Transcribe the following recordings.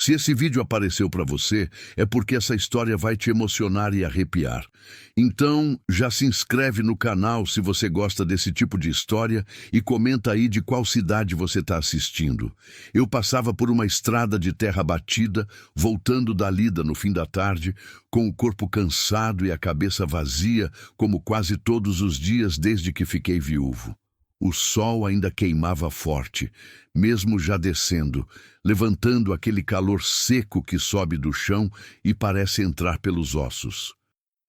Se esse vídeo apareceu para você, é porque essa história vai te emocionar e arrepiar. Então, já se inscreve no canal se você gosta desse tipo de história e comenta aí de qual cidade você está assistindo. Eu passava por uma estrada de terra batida, voltando da lida no fim da tarde, com o corpo cansado e a cabeça vazia, como quase todos os dias desde que fiquei viúvo. O sol ainda queimava forte, mesmo já descendo, levantando aquele calor seco que sobe do chão e parece entrar pelos ossos.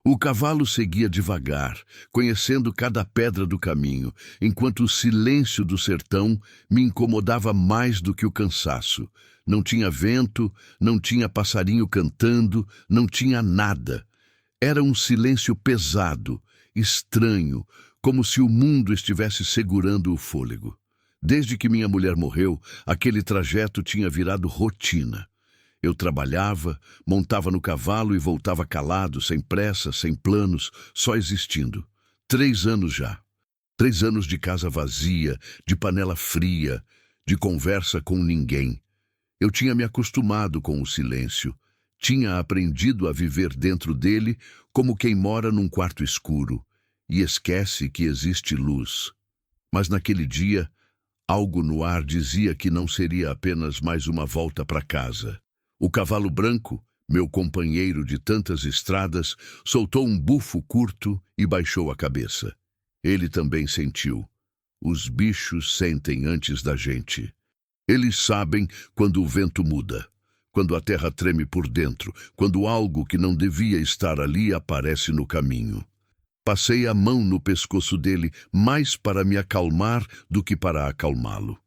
O cavalo seguia devagar, conhecendo cada pedra do caminho, enquanto o silêncio do sertão me incomodava mais do que o cansaço. Não tinha vento, não tinha passarinho cantando, não tinha nada. Era um silêncio pesado, estranho, como se o mundo estivesse segurando o fôlego. Desde que minha mulher morreu, aquele trajeto tinha virado rotina. Eu trabalhava, montava no cavalo e voltava calado, sem pressa, sem planos, só existindo. 3 anos já. 3 anos de casa vazia, de panela fria, de conversa com ninguém. Eu tinha me acostumado com o silêncio. Tinha aprendido a viver dentro dele como quem mora num quarto escuro e esquece que existe luz. Mas naquele dia, algo no ar dizia que não seria apenas mais uma volta para casa. O cavalo branco, meu companheiro de tantas estradas, soltou um bufo curto e baixou a cabeça. Ele também sentiu. Os bichos sentem antes da gente. Eles sabem quando o vento muda, quando a terra treme por dentro, quando algo que não devia estar ali aparece no caminho. Passei a mão no pescoço dele, mais para me acalmar do que para acalmá-lo.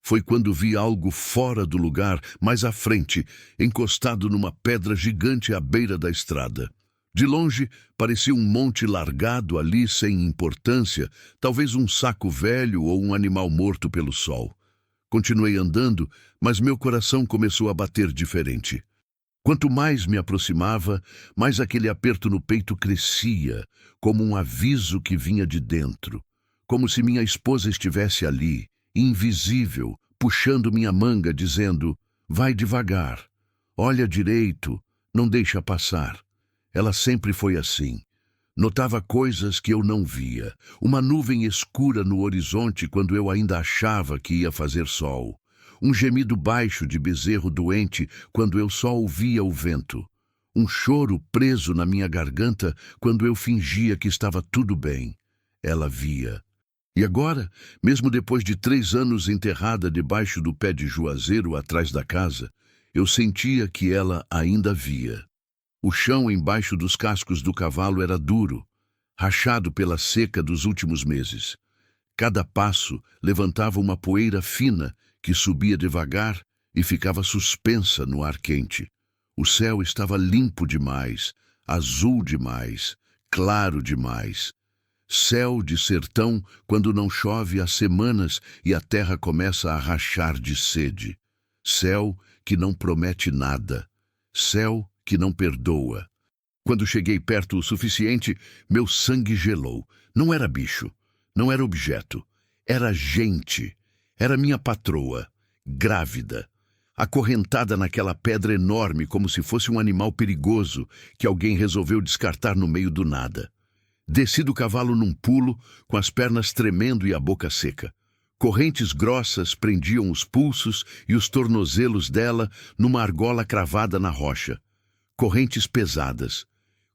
Foi quando vi algo fora do lugar, mais à frente, encostado numa pedra gigante à beira da estrada. De longe, parecia um monte largado ali sem importância, talvez um saco velho ou um animal morto pelo sol. Continuei andando, mas meu coração começou a bater diferente. Quanto mais me aproximava, mais aquele aperto no peito crescia, como um aviso que vinha de dentro, como se minha esposa estivesse ali, invisível, puxando minha manga, dizendo: vai devagar, olha direito, não deixa passar. Ela sempre foi assim. Notava coisas que eu não via, uma nuvem escura no horizonte quando eu ainda achava que ia fazer sol. Um gemido baixo de bezerro doente quando eu só ouvia o vento. Um choro preso na minha garganta quando eu fingia que estava tudo bem. Ela via. E agora, mesmo depois de 3 anos enterrada debaixo do pé de juazeiro atrás da casa, eu sentia que ela ainda via. O chão embaixo dos cascos do cavalo era duro, rachado pela seca dos últimos meses. Cada passo levantava uma poeira fina que subia devagar e ficava suspensa no ar quente. O céu estava limpo demais, azul demais, claro demais. Céu de sertão quando não chove há semanas e a terra começa a rachar de sede. Céu que não promete nada. Céu que não perdoa. Quando cheguei perto o suficiente, meu sangue gelou. Não era bicho, não era objeto, era gente. Era minha patroa, grávida, acorrentada naquela pedra enorme como se fosse um animal perigoso que alguém resolveu descartar no meio do nada. Desci do cavalo num pulo, com as pernas tremendo e a boca seca. Correntes grossas prendiam os pulsos e os tornozelos dela numa argola cravada na rocha. Correntes pesadas,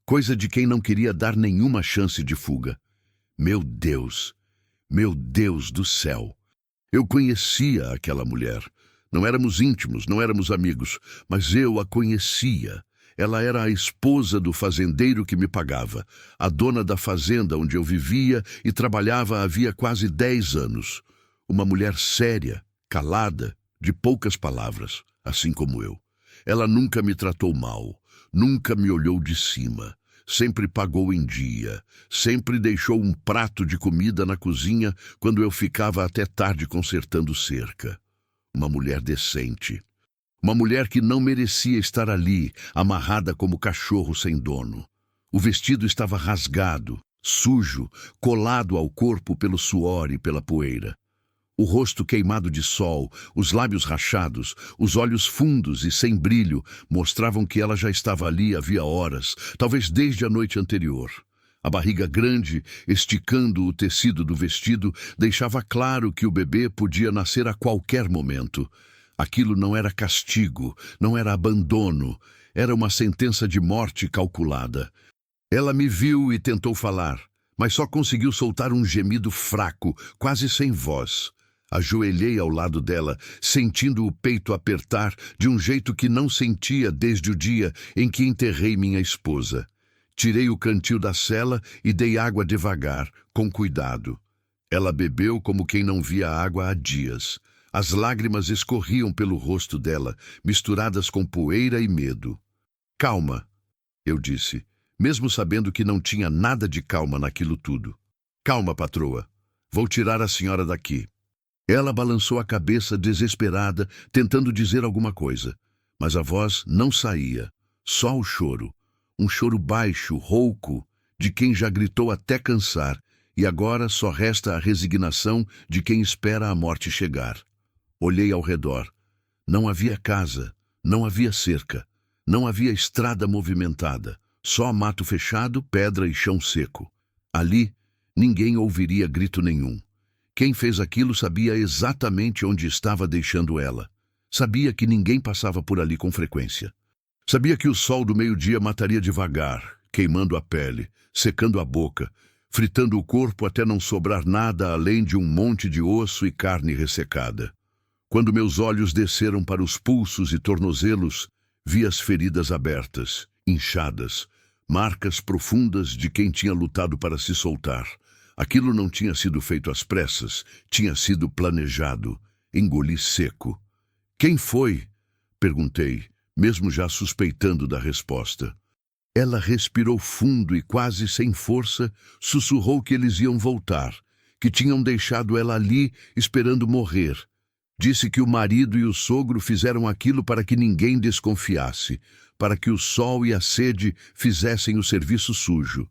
coisa de quem não queria dar nenhuma chance de fuga. Meu Deus do céu! Eu conhecia aquela mulher. Não éramos íntimos, não éramos amigos, mas eu a conhecia. Ela era a esposa do fazendeiro que me pagava, a dona da fazenda onde eu vivia e trabalhava havia quase 10 anos. Uma mulher séria, calada, de poucas palavras, assim como eu. Ela nunca me tratou mal, nunca me olhou de cima. Sempre pagou em dia, sempre deixou um prato de comida na cozinha quando eu ficava até tarde consertando cerca. Uma mulher decente. Uma mulher que não merecia estar ali, amarrada como cachorro sem dono. O vestido estava rasgado, sujo, colado ao corpo pelo suor e pela poeira. O rosto queimado de sol, os lábios rachados, os olhos fundos e sem brilho mostravam que ela já estava ali havia horas, talvez desde a noite anterior. A barriga grande, esticando o tecido do vestido, deixava claro que o bebê podia nascer a qualquer momento. Aquilo não era castigo, não era abandono, era uma sentença de morte calculada. Ela me viu e tentou falar, mas só conseguiu soltar um gemido fraco, quase sem voz. Ajoelhei ao lado dela, sentindo o peito apertar de um jeito que não sentia desde o dia em que enterrei minha esposa. Tirei o cantil da cela e dei água devagar, com cuidado. Ela bebeu como quem não via água há dias. As lágrimas escorriam pelo rosto dela, misturadas com poeira e medo. Calma, eu disse, mesmo sabendo que não tinha nada de calma naquilo tudo. Calma, patroa. Vou tirar a senhora daqui. Ela balançou a cabeça desesperada, tentando dizer alguma coisa. Mas a voz não saía, só o choro. Um choro baixo, rouco, de quem já gritou até cansar, e agora só resta a resignação de quem espera a morte chegar. Olhei ao redor. Não havia casa, não havia cerca, não havia estrada movimentada, só mato fechado, pedra e chão seco. Ali, ninguém ouviria grito nenhum. Quem fez aquilo sabia exatamente onde estava deixando ela. Sabia que ninguém passava por ali com frequência. Sabia que o sol do meio-dia mataria devagar, queimando a pele, secando a boca, fritando o corpo até não sobrar nada além de um monte de osso e carne ressecada. Quando meus olhos desceram para os pulsos e tornozelos, vi as feridas abertas, inchadas, marcas profundas de quem tinha lutado para se soltar. Aquilo não tinha sido feito às pressas, tinha sido planejado. Engoli seco. Quem foi? Perguntei, mesmo já suspeitando da resposta. Ela respirou fundo e quase sem força, sussurrou que eles iam voltar, que tinham deixado ela ali esperando morrer. Disse que o marido e o sogro fizeram aquilo para que ninguém desconfiasse, para que o sol e a sede fizessem o serviço sujo.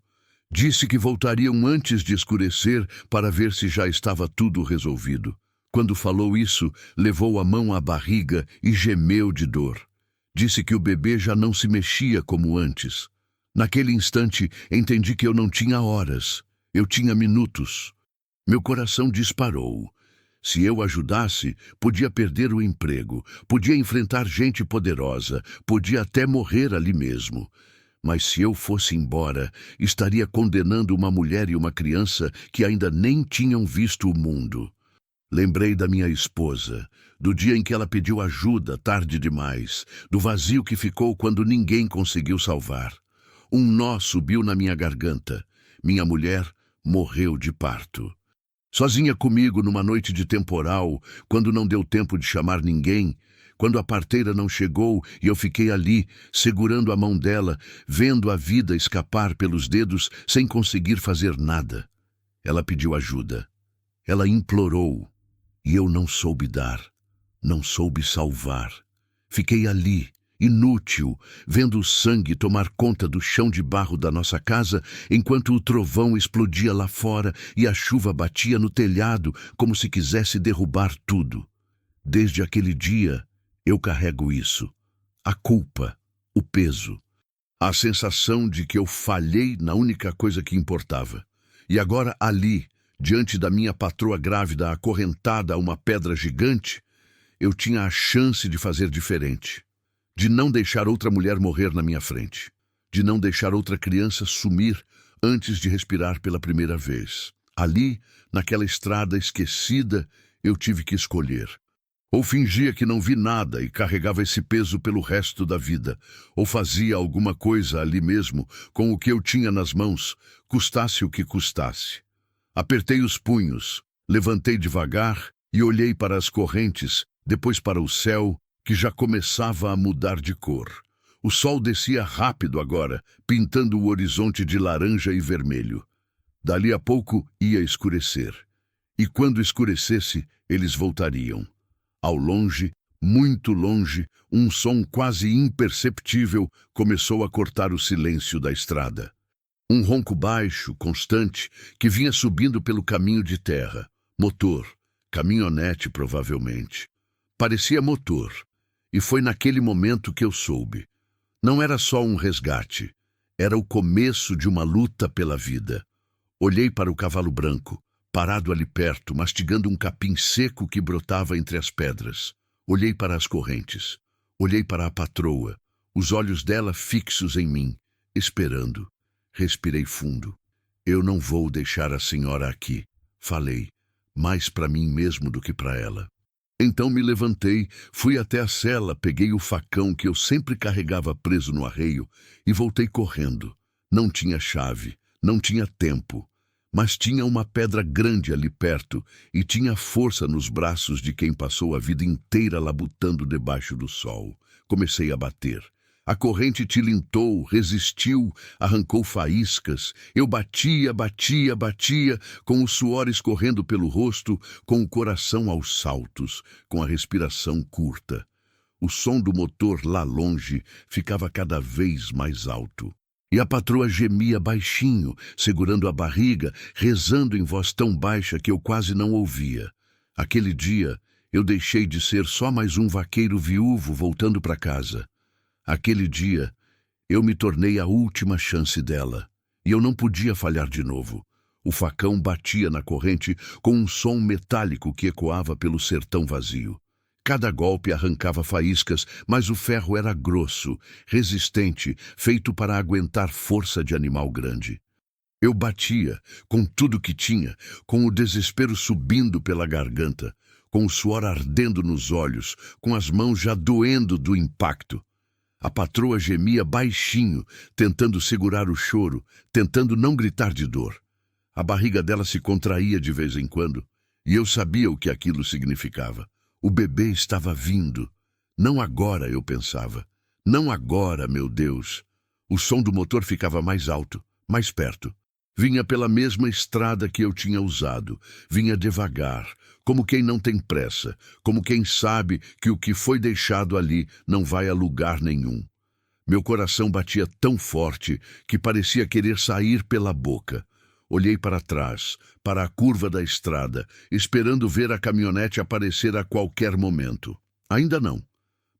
Disse que voltariam antes de escurecer para ver se já estava tudo resolvido. Quando falou isso, levou a mão à barriga e gemeu de dor. Disse que o bebê já não se mexia como antes. Naquele instante, entendi que eu não tinha horas. Eu tinha minutos. Meu coração disparou. Se eu ajudasse, podia perder o emprego, podia enfrentar gente poderosa, podia até morrer ali mesmo. Mas se eu fosse embora, estaria condenando uma mulher e uma criança que ainda nem tinham visto o mundo. Lembrei da minha esposa, do dia em que ela pediu ajuda tarde demais, do vazio que ficou quando ninguém conseguiu salvar. Um nó subiu na minha garganta. Minha mulher morreu de parto. Sozinha comigo numa noite de temporal, quando não deu tempo de chamar ninguém, quando a parteira não chegou e eu fiquei ali, segurando a mão dela, vendo a vida escapar pelos dedos sem conseguir fazer nada. Ela pediu ajuda. Ela implorou. E eu não soube dar. Não soube salvar. Fiquei ali, inútil, vendo o sangue tomar conta do chão de barro da nossa casa, enquanto o trovão explodia lá fora e a chuva batia no telhado como se quisesse derrubar tudo. Desde aquele dia, eu carrego isso. A culpa, o peso, a sensação de que eu falhei na única coisa que importava. E agora ali, diante da minha patroa grávida acorrentada a uma pedra gigante, eu tinha a chance de fazer diferente. De não deixar outra mulher morrer na minha frente. De não deixar outra criança sumir antes de respirar pela primeira vez. Ali, naquela estrada esquecida, eu tive que escolher. Ou fingia que não vi nada e carregava esse peso pelo resto da vida, ou fazia alguma coisa ali mesmo, com o que eu tinha nas mãos, custasse o que custasse. Apertei os punhos, levantei devagar e olhei para as correntes, depois para o céu, que já começava a mudar de cor. O sol descia rápido agora, pintando o horizonte de laranja e vermelho. Dali a pouco ia escurecer. E quando escurecesse, eles voltariam. Ao longe, muito longe, um som quase imperceptível começou a cortar o silêncio da estrada. Um ronco baixo, constante, que vinha subindo pelo caminho de terra. Motor. Caminhonete, provavelmente. Parecia motor. E foi naquele momento que eu soube. Não era só um resgate. Era o começo de uma luta pela vida. Olhei para o cavalo branco, parado ali perto, mastigando um capim seco que brotava entre as pedras. Olhei para as correntes. Olhei para a patroa, os olhos dela fixos em mim, esperando. Respirei fundo. Eu não vou deixar a senhora aqui, falei, mais para mim mesmo do que para ela. Então me levantei, fui até a cela, peguei o facão que eu sempre carregava preso no arreio e voltei correndo. Não tinha chave, não tinha tempo, mas tinha uma pedra grande ali perto e tinha força nos braços de quem passou a vida inteira labutando debaixo do sol. Comecei a bater. A corrente tilintou, resistiu, arrancou faíscas. Eu batia, com o suor escorrendo pelo rosto, com o coração aos saltos, com a respiração curta. O som do motor lá longe ficava cada vez mais alto. E a patroa gemia baixinho, segurando a barriga, rezando em voz tão baixa que eu quase não ouvia. Aquele dia, eu deixei de ser só mais um vaqueiro viúvo voltando para casa. Aquele dia, eu me tornei a última chance dela, e eu não podia falhar de novo. O facão batia na corrente com um som metálico que ecoava pelo sertão vazio. Cada golpe arrancava faíscas, mas o ferro era grosso, resistente, feito para aguentar força de animal grande. Eu batia, com tudo que tinha, com o desespero subindo pela garganta, com o suor ardendo nos olhos, com as mãos já doendo do impacto. A patroa gemia baixinho, tentando segurar o choro, tentando não gritar de dor. A barriga dela se contraía de vez em quando, e eu sabia o que aquilo significava. O bebê estava vindo. Não agora, eu pensava. Não agora, meu Deus. O som do motor ficava mais alto, mais perto. Vinha pela mesma estrada que eu tinha usado. Vinha devagar, como quem não tem pressa, como quem sabe que o que foi deixado ali não vai a lugar nenhum. Meu coração batia tão forte que parecia querer sair pela boca. Olhei para trás, para a curva da estrada, esperando ver a caminhonete aparecer a qualquer momento. Ainda não,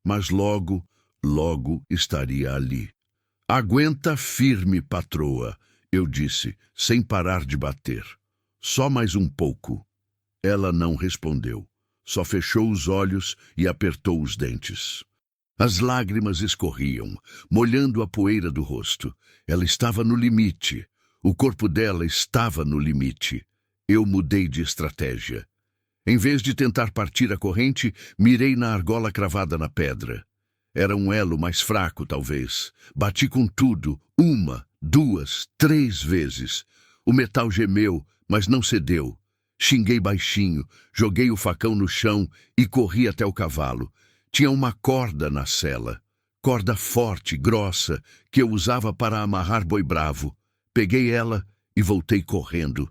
mas logo, logo estaria ali. Aguenta firme, patroa, eu disse, sem parar de bater. Só mais um pouco. Ela não respondeu, só fechou os olhos e apertou os dentes. As lágrimas escorriam, molhando a poeira do rosto. Ela estava no limite. O corpo dela estava no limite. Eu mudei de estratégia. Em vez de tentar partir a corrente, mirei na argola cravada na pedra. Era um elo mais fraco, talvez. Bati com tudo, 1, 2, 3 vezes. O metal gemeu, mas não cedeu. Xinguei baixinho, joguei o facão no chão e corri até o cavalo. Tinha uma corda na sela. Corda forte, grossa, que eu usava para amarrar boi bravo. Peguei ela e voltei correndo.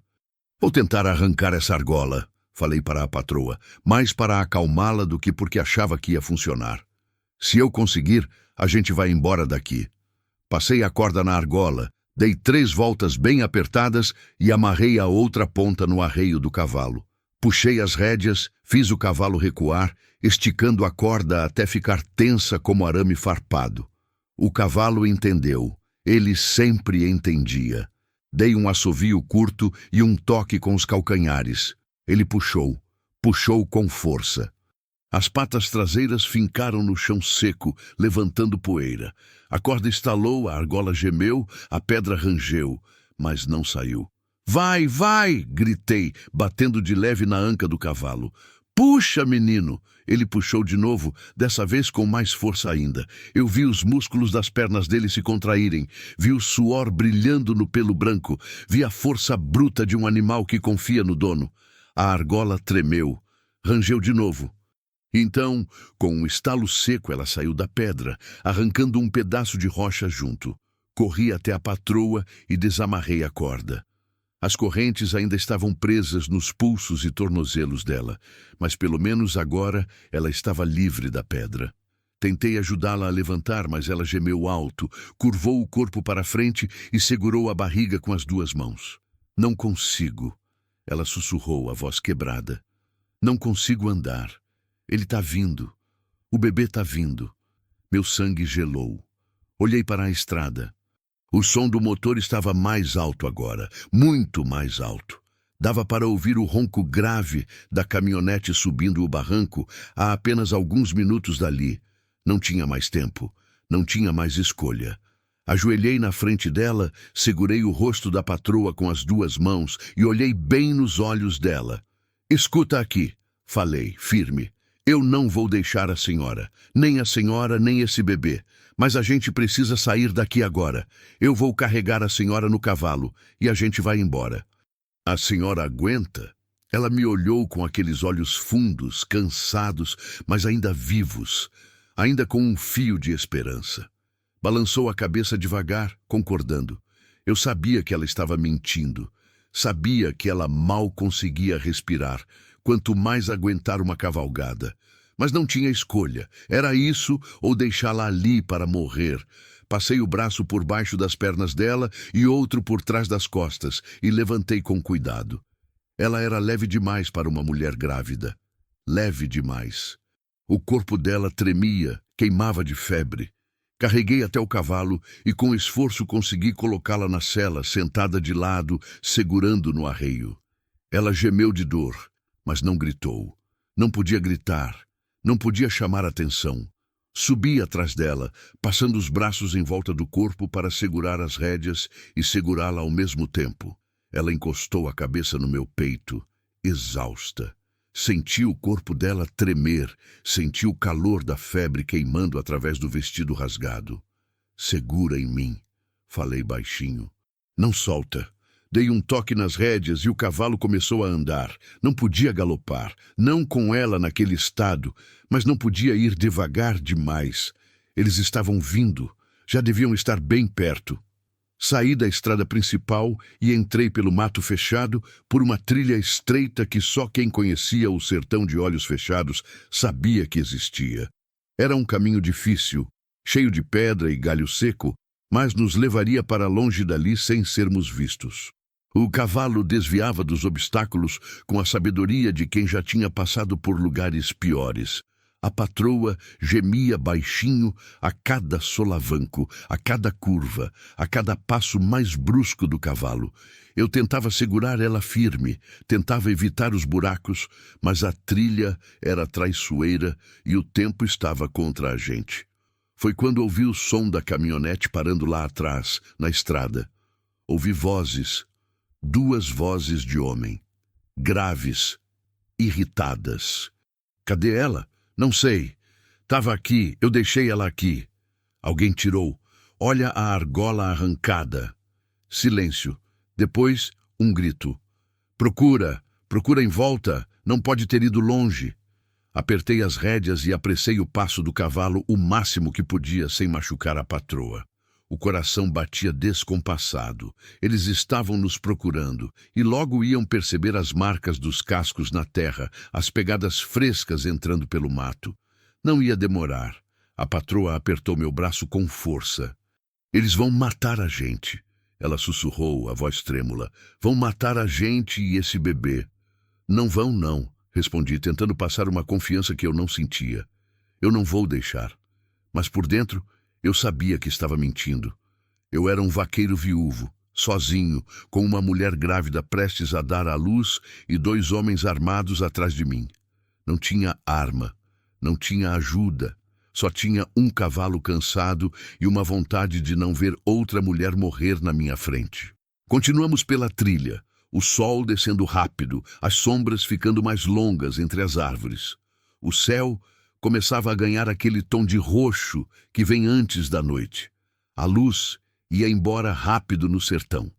Vou tentar arrancar essa argola, falei para a patroa, mais para acalmá-la do que porque achava que ia funcionar. Se eu conseguir, a gente vai embora daqui. Passei a corda na argola, dei 3 voltas bem apertadas e amarrei a outra ponta no arreio do cavalo. Puxei as rédeas, fiz o cavalo recuar, esticando a corda até ficar tensa como arame farpado. O cavalo entendeu. Ele sempre entendia. Dei um assovio curto e um toque com os calcanhares. Ele puxou com força. As patas traseiras fincaram no chão seco, levantando poeira. A corda estalou, a argola gemeu, a pedra rangeu, mas não saiu. Vai, vai! Gritei, batendo de leve na anca do cavalo. Puxa, menino! Ele puxou de novo, dessa vez com mais força ainda. Eu vi os músculos das pernas dele se contraírem, vi o suor brilhando no pelo branco, vi a força bruta de um animal que confia no dono. A argola tremeu, rangeu de novo. Então, com um estalo seco, ela saiu da pedra, arrancando um pedaço de rocha junto. Corri até a patroa e desamarrei a corda. As correntes ainda estavam presas nos pulsos e tornozelos dela, mas pelo menos agora ela estava livre da pedra. Tentei ajudá-la a levantar, mas ela gemeu alto, curvou o corpo para a frente e segurou a barriga com as 2 mãos. Não consigo, ela sussurrou, a voz quebrada. Não consigo andar. Ele tá vindo. O bebê tá vindo. Meu sangue gelou. Olhei para a estrada. O som do motor estava mais alto agora, muito mais alto. Dava para ouvir o ronco grave da caminhonete subindo o barranco a apenas alguns minutos dali. Não tinha mais tempo, não tinha mais escolha. Ajoelhei na frente dela, segurei o rosto da patroa com as duas mãos e olhei bem nos olhos dela. Escuta aqui, falei, firme. Eu não vou deixar a senhora, nem esse bebê. Mas a gente precisa sair daqui agora. Eu vou carregar a senhora no cavalo e a gente vai embora. A senhora aguenta? Ela me olhou com aqueles olhos fundos, cansados, mas ainda vivos, ainda com um fio de esperança. Balançou a cabeça devagar, concordando. Eu sabia que ela estava mentindo. Sabia que ela mal conseguia respirar, quanto mais aguentar uma cavalgada. Mas não tinha escolha. Era isso ou deixá-la ali para morrer. Passei o braço por baixo das pernas dela e outro por trás das costas e levantei com cuidado. Ela era leve demais para uma mulher grávida. Leve demais. O corpo dela tremia, queimava de febre. Carreguei até o cavalo e com esforço consegui colocá-la na sela, sentada de lado, segurando no arreio. Ela gemeu de dor, mas não gritou. Não podia gritar. Não podia chamar atenção. Subi atrás dela, passando os braços em volta do corpo para segurar as rédeas e segurá-la ao mesmo tempo. Ela encostou a cabeça no meu peito, exausta. Senti o corpo dela tremer, senti o calor da febre queimando através do vestido rasgado. Segura em mim, falei baixinho. Não solta. Dei um toque nas rédeas e o cavalo começou a andar. Não podia galopar, não com ela naquele estado, mas não podia ir devagar demais. Eles estavam vindo, já deviam estar bem perto. Saí da estrada principal e entrei pelo mato fechado por uma trilha estreita que só quem conhecia o sertão de olhos fechados sabia que existia. Era um caminho difícil, cheio de pedra e galho seco, mas nos levaria para longe dali sem sermos vistos. O cavalo desviava dos obstáculos com a sabedoria de quem já tinha passado por lugares piores. A patroa gemia baixinho a cada solavanco, a cada curva, a cada passo mais brusco do cavalo. Eu tentava segurar ela firme, tentava evitar os buracos, mas a trilha era traiçoeira e o tempo estava contra a gente. Foi quando ouvi o som da caminhonete parando lá atrás, na estrada. Ouvi vozes. 2 vozes de homem, graves, irritadas. Cadê ela? Não sei. Tava aqui, eu deixei ela aqui. Alguém tirou. Olha a argola arrancada. Silêncio. Depois, um grito. Procura em volta, não pode ter ido longe. Apertei as rédeas e apressei o passo do cavalo o máximo que podia sem machucar a patroa. O coração batia descompassado. Eles estavam nos procurando e logo iam perceber as marcas dos cascos na terra, as pegadas frescas entrando pelo mato. Não ia demorar. A patroa apertou meu braço com força. Eles vão matar a gente. Ela sussurrou, a voz trêmula. Vão matar a gente e esse bebê. Não vão, não, respondi, tentando passar uma confiança que eu não sentia. Eu não vou deixar. Mas por dentro, eu sabia que estava mentindo. Eu era um vaqueiro viúvo, sozinho, com uma mulher grávida prestes a dar à luz e 2 homens armados atrás de mim. Não tinha arma, não tinha ajuda, só tinha um cavalo cansado e uma vontade de não ver outra mulher morrer na minha frente. Continuamos pela trilha, o sol descendo rápido, as sombras ficando mais longas entre as árvores. O céu começava a ganhar aquele tom de roxo que vem antes da noite. A luz ia embora rápido no sertão.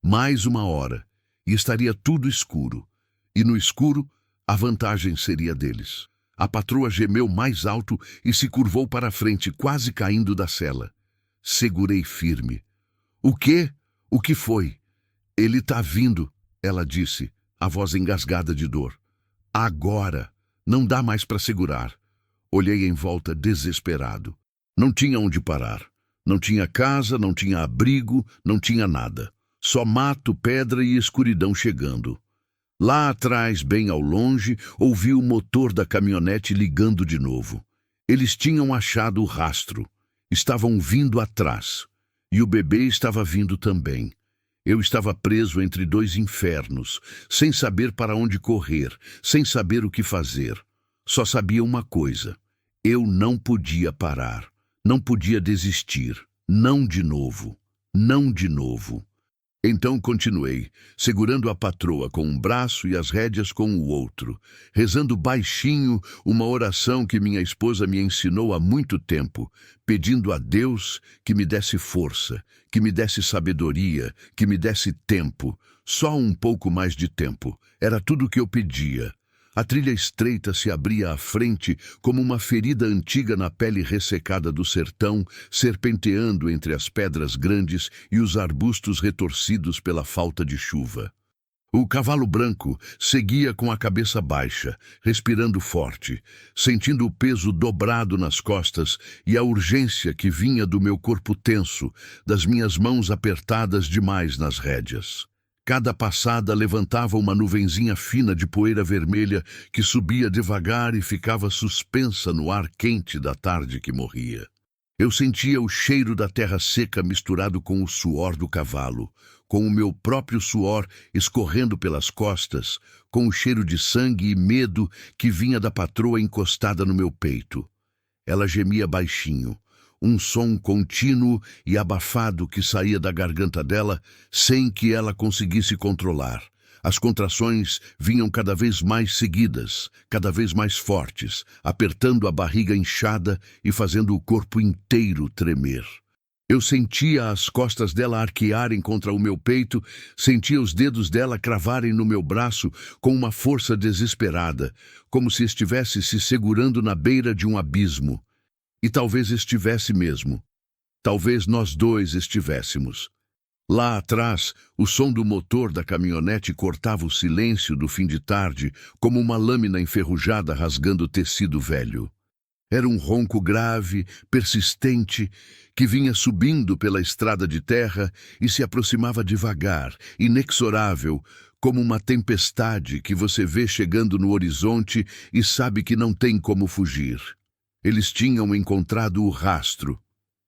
Mais 1 hora, e estaria tudo escuro. E no escuro, a vantagem seria deles. A patroa gemeu mais alto e se curvou para a frente, quase caindo da sela. Segurei firme. O quê? O que foi? Ele tá vindo, ela disse, a voz engasgada de dor. Agora! Não dá mais para segurar. Olhei em volta desesperado. Não tinha onde parar. Não tinha casa, não tinha abrigo, não tinha nada. Só mato, pedra e escuridão chegando. Lá atrás, bem ao longe, ouvi o motor da caminhonete ligando de novo. Eles tinham achado o rastro. Estavam vindo atrás. E o bebê estava vindo também. Eu estava preso entre dois infernos, sem saber para onde correr, sem saber o que fazer. Só sabia uma coisa: eu não podia parar, não podia desistir, não de novo, não de novo. Então continuei, segurando a patroa com um braço e as rédeas com o outro, rezando baixinho uma oração que minha esposa me ensinou há muito tempo, pedindo a Deus que me desse força, que me desse sabedoria, que me desse tempo, só um pouco mais de tempo. Era tudo o que eu pedia. A trilha estreita se abria à frente como uma ferida antiga na pele ressecada do sertão, serpenteando entre as pedras grandes e os arbustos retorcidos pela falta de chuva. O cavalo branco seguia com a cabeça baixa, respirando forte, sentindo o peso dobrado nas costas e a urgência que vinha do meu corpo tenso, das minhas mãos apertadas demais nas rédeas. Cada passada levantava uma nuvenzinha fina de poeira vermelha que subia devagar e ficava suspensa no ar quente da tarde que morria. Eu sentia o cheiro da terra seca misturado com o suor do cavalo, com o meu próprio suor escorrendo pelas costas, com o cheiro de sangue e medo que vinha da patroa encostada no meu peito. Ela gemia baixinho. Um som contínuo e abafado que saía da garganta dela sem que ela conseguisse controlar. As contrações vinham cada vez mais seguidas, cada vez mais fortes, apertando a barriga inchada e fazendo o corpo inteiro tremer. Eu sentia as costas dela arquearem contra o meu peito, sentia os dedos dela cravarem no meu braço com uma força desesperada, como se estivesse se segurando na beira de um abismo. E talvez estivesse mesmo. Talvez nós dois estivéssemos. Lá atrás, o som do motor da caminhonete cortava o silêncio do fim de tarde, como uma lâmina enferrujada rasgando tecido velho. Era um ronco grave, persistente, que vinha subindo pela estrada de terra e se aproximava devagar, inexorável, como uma tempestade que você vê chegando no horizonte e sabe que não tem como fugir. Eles tinham encontrado o rastro.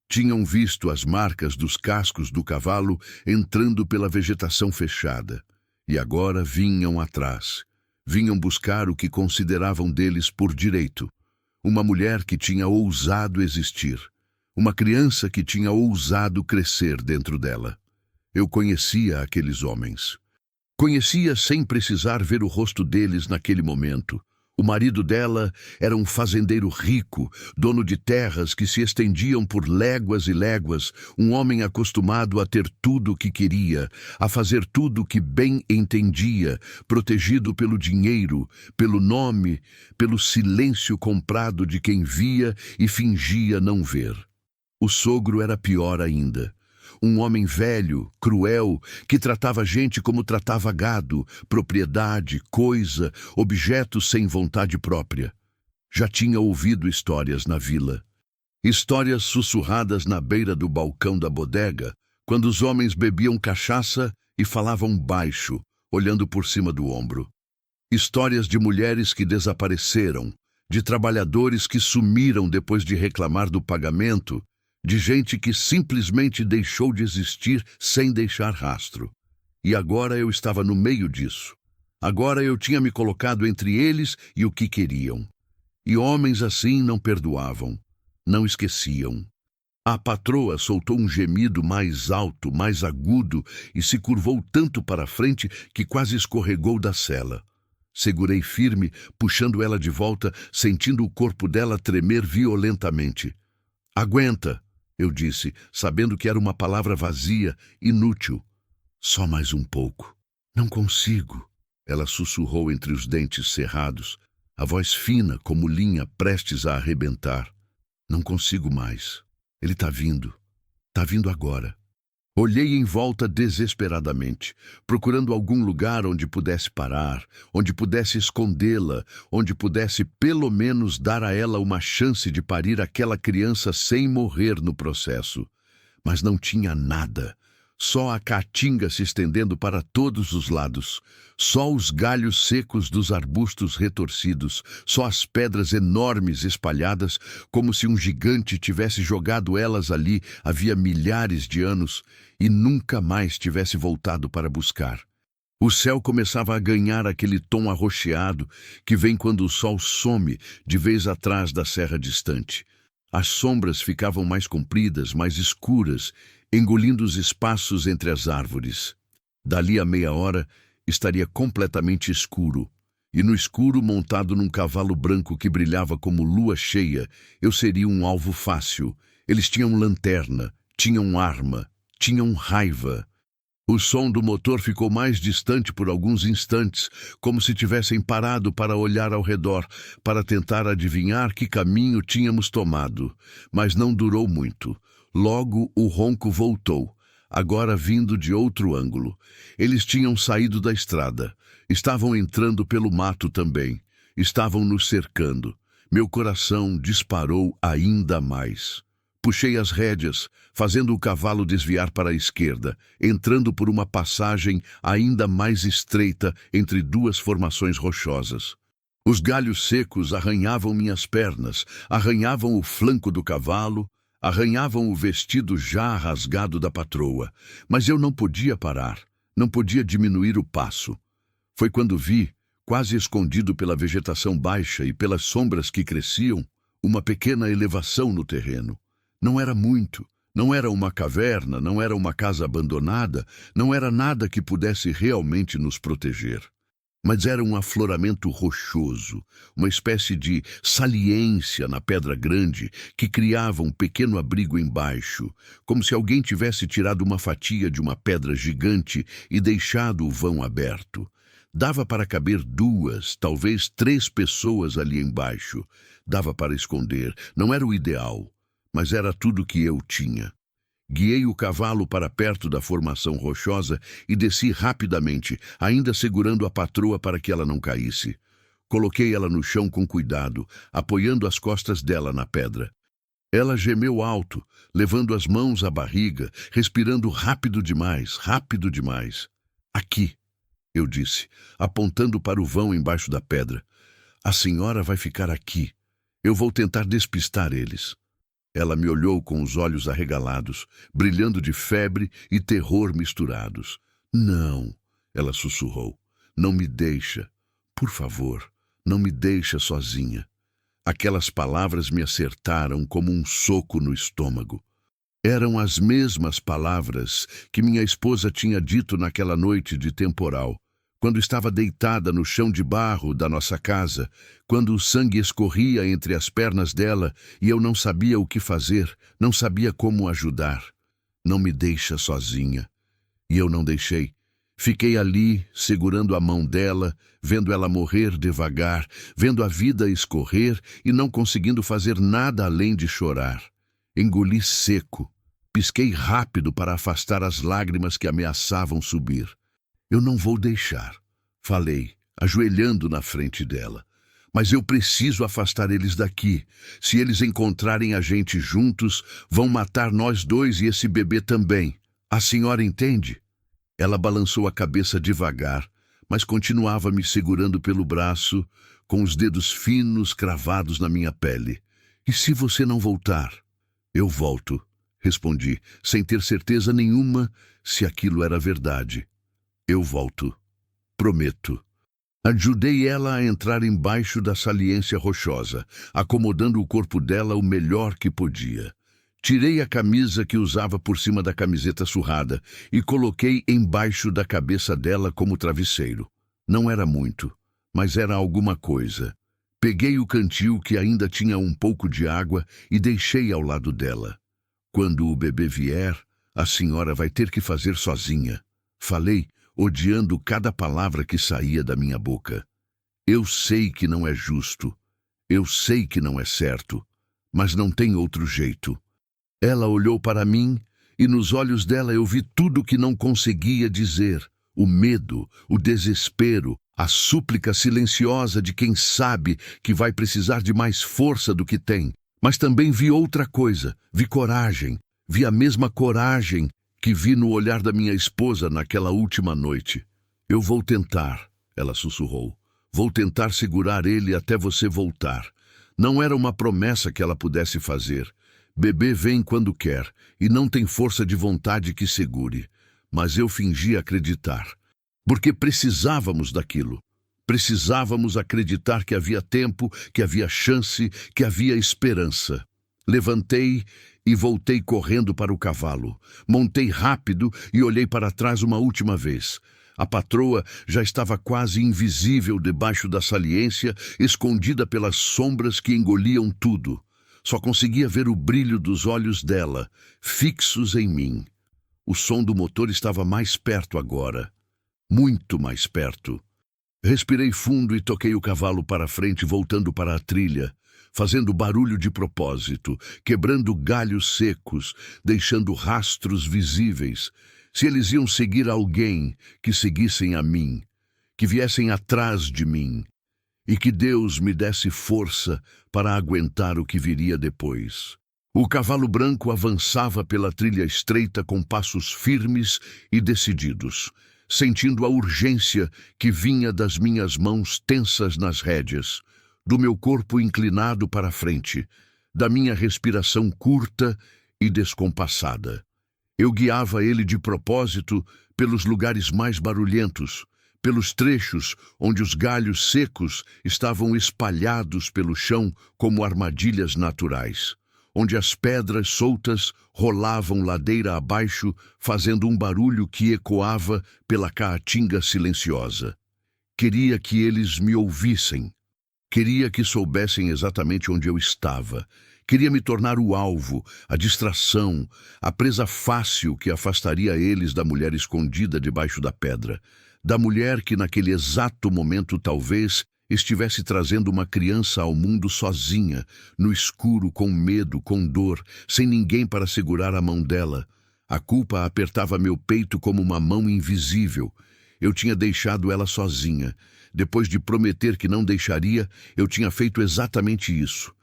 Tinham visto as marcas dos cascos do cavalo entrando pela vegetação fechada. E agora vinham atrás. Vinham buscar o que consideravam deles por direito. Uma mulher que tinha ousado existir. Uma criança que tinha ousado crescer dentro dela. Eu conhecia aqueles homens. Conhecia sem precisar ver o rosto deles naquele momento. O marido dela era um fazendeiro rico, dono de terras que se estendiam por léguas e léguas, um homem acostumado a ter tudo o que queria, a fazer tudo o que bem entendia, protegido pelo dinheiro, pelo nome, pelo silêncio comprado de quem via e fingia não ver. O sogro era pior ainda. Um homem velho, cruel, que tratava a gente como tratava gado, propriedade, coisa, objetos sem vontade própria. Já tinha ouvido histórias na vila. Histórias sussurradas na beira do balcão da bodega, quando os homens bebiam cachaça e falavam baixo, olhando por cima do ombro. Histórias de mulheres que desapareceram, de trabalhadores que sumiram depois de reclamar do pagamento, de gente que simplesmente deixou de existir sem deixar rastro. E agora eu estava no meio disso. Agora eu tinha me colocado entre eles e o que queriam. E homens assim não perdoavam, não esqueciam. A patroa soltou um gemido mais alto, mais agudo, e se curvou tanto para a frente que quase escorregou da sela. Segurei firme, puxando ela de volta, sentindo o corpo dela tremer violentamente. "Aguenta!" eu disse, sabendo que era uma palavra vazia, inútil. "Só mais um pouco." "Não consigo." Ela sussurrou entre os dentes cerrados, a voz fina como linha prestes a arrebentar. "Não consigo mais. Ele tá vindo. Tá vindo agora." Olhei em volta desesperadamente, procurando algum lugar onde pudesse parar, onde pudesse escondê-la, onde pudesse pelo menos dar a ela uma chance de parir aquela criança sem morrer no processo. Mas não tinha nada, Só a caatinga se estendendo para todos os lados, só os galhos secos dos arbustos retorcidos, só as pedras enormes espalhadas, como se um gigante tivesse jogado elas ali havia milhares de anos e nunca mais tivesse voltado para buscar. O céu começava a ganhar aquele tom arroxeado que vem quando o sol some de vez atrás da serra distante. As sombras ficavam mais compridas, mais escuras, engolindo os espaços entre as árvores. Dali a meia hora estaria completamente escuro, e no escuro, montado num cavalo branco que brilhava como lua cheia, eu seria um alvo fácil. Eles tinham lanterna, tinham arma, tinham raiva. O som do motor ficou mais distante por alguns instantes, como se tivessem parado para olhar ao redor, para tentar adivinhar que caminho tínhamos tomado. Mas não durou muito. Logo o ronco voltou, agora vindo de outro ângulo. Eles tinham saído da estrada. Estavam entrando pelo mato também. Estavam nos cercando. Meu coração disparou ainda mais. Puxei as rédeas, fazendo o cavalo desviar para a esquerda, entrando por uma passagem ainda mais estreita entre duas formações rochosas. Os galhos secos arranhavam minhas pernas, arranhavam o flanco do cavalo, arranhavam o vestido já rasgado da patroa. Mas eu não podia parar, não podia diminuir o passo. Foi quando vi, quase escondido pela vegetação baixa e pelas sombras que cresciam, uma pequena elevação no terreno. Não era muito, não era uma caverna, não era uma casa abandonada, não era nada que pudesse realmente nos proteger. Mas era um afloramento rochoso, uma espécie de saliência na pedra grande que criava um pequeno abrigo embaixo, como se alguém tivesse tirado uma fatia de uma pedra gigante e deixado o vão aberto. Dava para caber 2, talvez 3 pessoas ali embaixo. Dava para esconder, não era o ideal. Mas era tudo que eu tinha. Guiei o cavalo para perto da formação rochosa e desci rapidamente, ainda segurando a patroa para que ela não caísse. Coloquei ela no chão com cuidado, apoiando as costas dela na pedra. Ela gemeu alto, levando as mãos à barriga, respirando rápido demais, rápido demais. Aqui, eu disse, apontando para o vão embaixo da pedra. A senhora vai ficar aqui. Eu vou tentar despistar eles. Ela me olhou com os olhos arregalados, brilhando de febre e terror misturados. Não, ela sussurrou. Não me deixa. Por favor, não me deixa sozinha. Aquelas palavras me acertaram como um soco no estômago. Eram as mesmas palavras que minha esposa tinha dito naquela noite de temporal, quando estava deitada no chão de barro da nossa casa, quando o sangue escorria entre as pernas dela e eu não sabia o que fazer, não sabia como ajudar. Não me deixa sozinha. E eu não deixei. Fiquei ali, segurando a mão dela, vendo ela morrer devagar, vendo a vida escorrer e não conseguindo fazer nada além de chorar. Engoli seco. Pisquei rápido para afastar as lágrimas que ameaçavam subir. Eu não vou deixar, falei, ajoelhando na frente dela. Mas eu preciso afastar eles daqui. Se eles encontrarem a gente juntos, vão matar nós 2 e esse bebê também. A senhora entende? Ela balançou a cabeça devagar, mas continuava me segurando pelo braço, com os dedos finos cravados na minha pele. E se você não voltar? Eu volto, respondi, sem ter certeza nenhuma se aquilo era verdade. Eu volto. Prometo. Ajudei ela a entrar embaixo da saliência rochosa, acomodando o corpo dela o melhor que podia. Tirei a camisa que usava por cima da camiseta surrada e coloquei embaixo da cabeça dela como travesseiro. Não era muito, mas era alguma coisa. Peguei o cantil que ainda tinha um pouco de água e deixei ao lado dela. Quando o bebê vier, a senhora vai ter que fazer sozinha. Falei, odiando cada palavra que saía da minha boca. Eu sei que não é justo. Eu sei que não é certo. Mas não tem outro jeito. Ela olhou para mim e nos olhos dela eu vi tudo o que não conseguia dizer. O medo, o desespero, a súplica silenciosa de quem sabe que vai precisar de mais força do que tem. Mas também vi outra coisa. Vi coragem. Vi a mesma coragem que vi no olhar da minha esposa naquela última noite. Eu vou tentar, ela sussurrou. Vou tentar segurar ele até você voltar. Não era uma promessa que ela pudesse fazer. Bebê vem quando quer e não tem força de vontade que segure. Mas eu fingi acreditar. Porque precisávamos daquilo. Precisávamos acreditar que havia tempo, que havia chance, que havia esperança. Levantei e voltei correndo para o cavalo. Montei rápido e olhei para trás uma última vez. A patroa já estava quase invisível debaixo da saliência, escondida pelas sombras que engoliam tudo. Só conseguia ver o brilho dos olhos dela, fixos em mim. O som do motor estava mais perto agora. Muito mais perto. Respirei fundo e toquei o cavalo para frente, voltando para a trilha, fazendo barulho de propósito, quebrando galhos secos, deixando rastros visíveis. Se eles iam seguir alguém, que seguissem a mim, que viessem atrás de mim, e que Deus me desse força para aguentar o que viria depois. O cavalo branco avançava pela trilha estreita com passos firmes e decididos, sentindo a urgência que vinha das minhas mãos tensas nas rédeas, do meu corpo inclinado para a frente, da minha respiração curta e descompassada. Eu guiava ele de propósito pelos lugares mais barulhentos, pelos trechos onde os galhos secos estavam espalhados pelo chão como armadilhas naturais, onde as pedras soltas rolavam ladeira abaixo, fazendo um barulho que ecoava pela caatinga silenciosa. Queria que eles me ouvissem. Queria que soubessem exatamente onde eu estava. Queria me tornar o alvo, a distração, a presa fácil que afastaria eles da mulher escondida debaixo da pedra, da mulher que naquele exato momento talvez estivesse trazendo uma criança ao mundo sozinha, no escuro, com medo, com dor, sem ninguém para segurar a mão dela. A culpa apertava meu peito como uma mão invisível. Eu tinha deixado ela sozinha. Depois de prometer que não deixaria, eu tinha feito exatamente isso.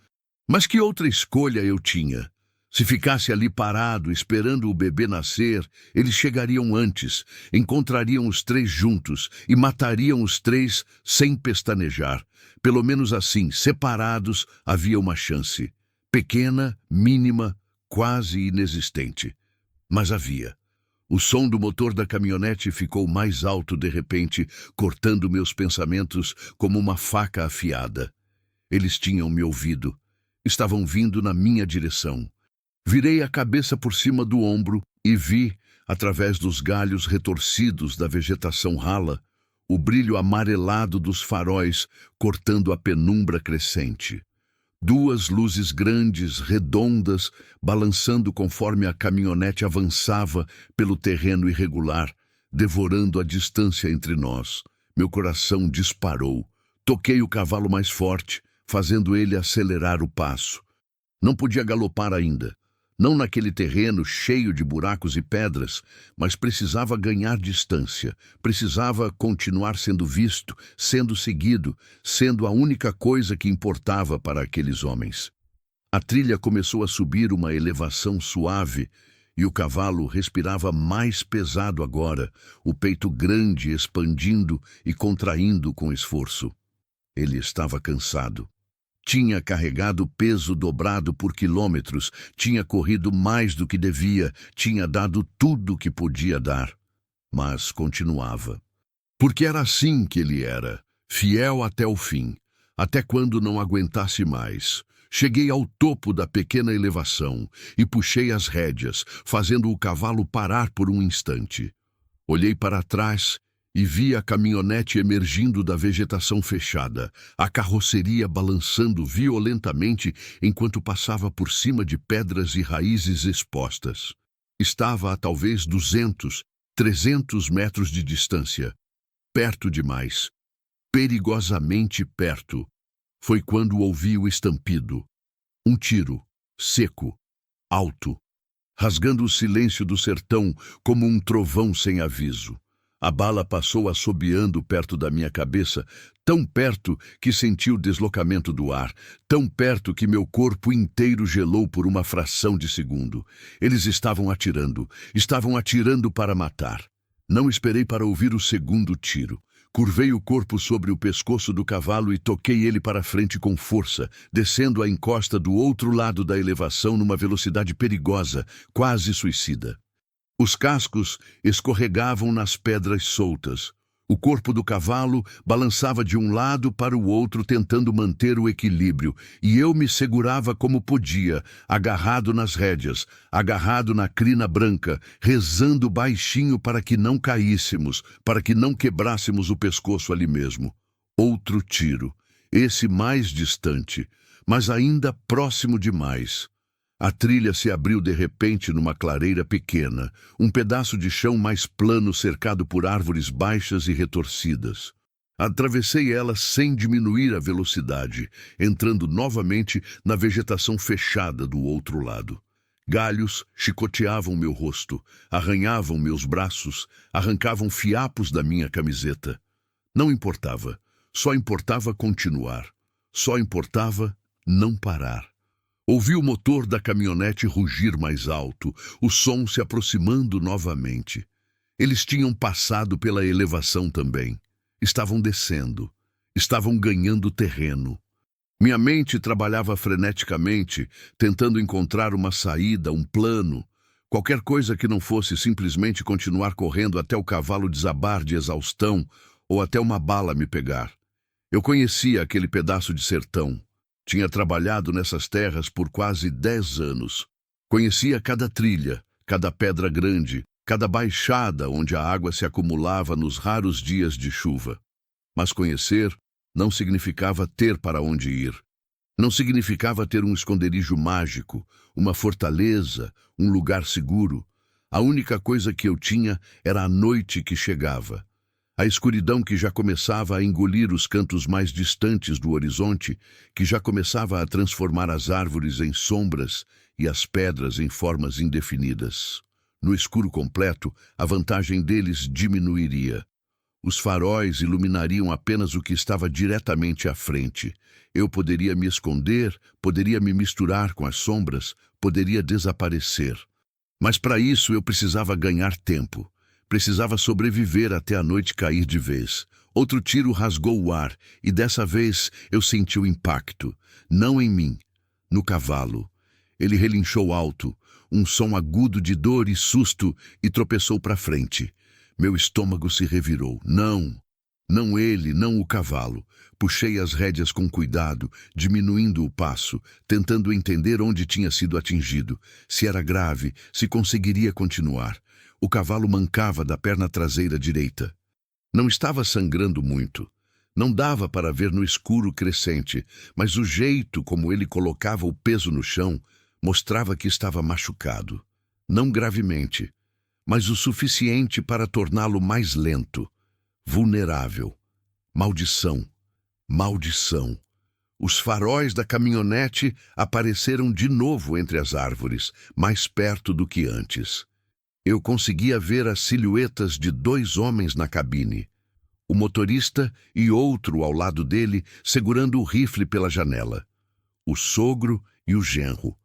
Mas que outra escolha eu tinha? Se ficasse ali parado, esperando o bebê nascer, eles chegariam antes, encontrariam os três juntos e matariam os três sem pestanejar. Pelo menos assim, separados, havia uma chance. Pequena, mínima, quase inexistente. Mas havia. O som do motor da caminhonete ficou mais alto de repente, cortando meus pensamentos como uma faca afiada. Eles tinham me ouvido. Estavam vindo na minha direção. Virei a cabeça por cima do ombro e vi, através dos galhos retorcidos da vegetação rala, o brilho amarelado dos faróis cortando a penumbra crescente. Duas luzes grandes, redondas, balançando conforme a caminhonete avançava pelo terreno irregular, devorando a distância entre nós. Meu coração disparou. Toquei o cavalo mais forte, fazendo ele acelerar o passo. Não podia galopar ainda. Não naquele terreno cheio de buracos e pedras, mas precisava ganhar distância, precisava continuar sendo visto, sendo seguido, sendo a única coisa que importava para aqueles homens. A trilha começou a subir uma elevação suave e o cavalo respirava mais pesado agora, o peito grande expandindo e contraindo com esforço. Ele estava cansado. Tinha carregado peso dobrado por quilômetros, tinha corrido mais do que devia, tinha dado tudo o que podia dar. Mas continuava. Porque era assim que ele era, fiel até o fim, até quando não aguentasse mais. Cheguei ao topo da pequena elevação e puxei as rédeas, fazendo o cavalo parar por um instante. Olhei para trás e vi a caminhonete emergindo da vegetação fechada, a carroceria balançando violentamente enquanto passava por cima de pedras e raízes expostas. Estava a talvez 200, 300 metros de distância. Perto demais. Perigosamente perto. Foi quando ouvi o estampido. Um tiro, seco, alto, rasgando o silêncio do sertão como um trovão sem aviso. A bala passou assobiando perto da minha cabeça, tão perto que senti o deslocamento do ar, tão perto que meu corpo inteiro gelou por uma fração de segundo. Eles estavam atirando para matar. Não esperei para ouvir o segundo tiro. Curvei o corpo sobre o pescoço do cavalo e toquei ele para frente com força, descendo a encosta do outro lado da elevação numa velocidade perigosa, quase suicida. Os cascos escorregavam nas pedras soltas. O corpo do cavalo balançava de um lado para o outro tentando manter o equilíbrio, e eu me segurava como podia, agarrado nas rédeas, agarrado na crina branca, rezando baixinho para que não caíssemos, para que não quebrássemos o pescoço ali mesmo. Outro tiro, esse mais distante, mas ainda próximo demais. A trilha se abriu de repente numa clareira pequena, um pedaço de chão mais plano cercado por árvores baixas e retorcidas. Atravessei ela sem diminuir a velocidade, entrando novamente na vegetação fechada do outro lado. Galhos chicoteavam meu rosto, arranhavam meus braços, arrancavam fiapos da minha camiseta. Não importava, só importava continuar, só importava não parar. Ouvi o motor da caminhonete rugir mais alto, o som se aproximando novamente. Eles tinham passado pela elevação também. Estavam descendo. Estavam ganhando terreno. Minha mente trabalhava freneticamente, tentando encontrar uma saída, um plano, qualquer coisa que não fosse simplesmente continuar correndo até o cavalo desabar de exaustão ou até uma bala me pegar. Eu conhecia aquele pedaço de sertão. Tinha trabalhado nessas terras por quase 10 anos. Conhecia cada trilha, cada pedra grande, cada baixada onde a água se acumulava nos raros dias de chuva. Mas conhecer não significava ter para onde ir. Não significava ter um esconderijo mágico, uma fortaleza, um lugar seguro. A única coisa que eu tinha era a noite que chegava. A escuridão que já começava a engolir os cantos mais distantes do horizonte, que já começava a transformar as árvores em sombras e as pedras em formas indefinidas. No escuro completo, a vantagem deles diminuiria. Os faróis iluminariam apenas o que estava diretamente à frente. Eu poderia me esconder, poderia me misturar com as sombras, poderia desaparecer. Mas para isso eu precisava ganhar tempo. Precisava sobreviver até a noite cair de vez. Outro tiro rasgou o ar, e dessa vez eu senti o impacto. Não em mim, no cavalo. Ele relinchou alto, um som agudo de dor e susto, e tropeçou para frente. Meu estômago se revirou. Não ele, não o cavalo. Puxei as rédeas com cuidado, diminuindo o passo, tentando entender onde tinha sido atingido, se era grave, se conseguiria continuar. O cavalo mancava da perna traseira direita. Não estava sangrando muito. Não dava para ver no escuro crescente, mas o jeito como ele colocava o peso no chão mostrava que estava machucado. Não gravemente, mas o suficiente para torná-lo mais lento, vulnerável. Maldição, maldição. Os faróis da caminhonete apareceram de novo entre as árvores, mais perto do que antes. Eu conseguia ver as silhuetas de 2 homens na cabine, o motorista e outro ao lado dele, segurando o rifle pela janela. O sogro e o genro,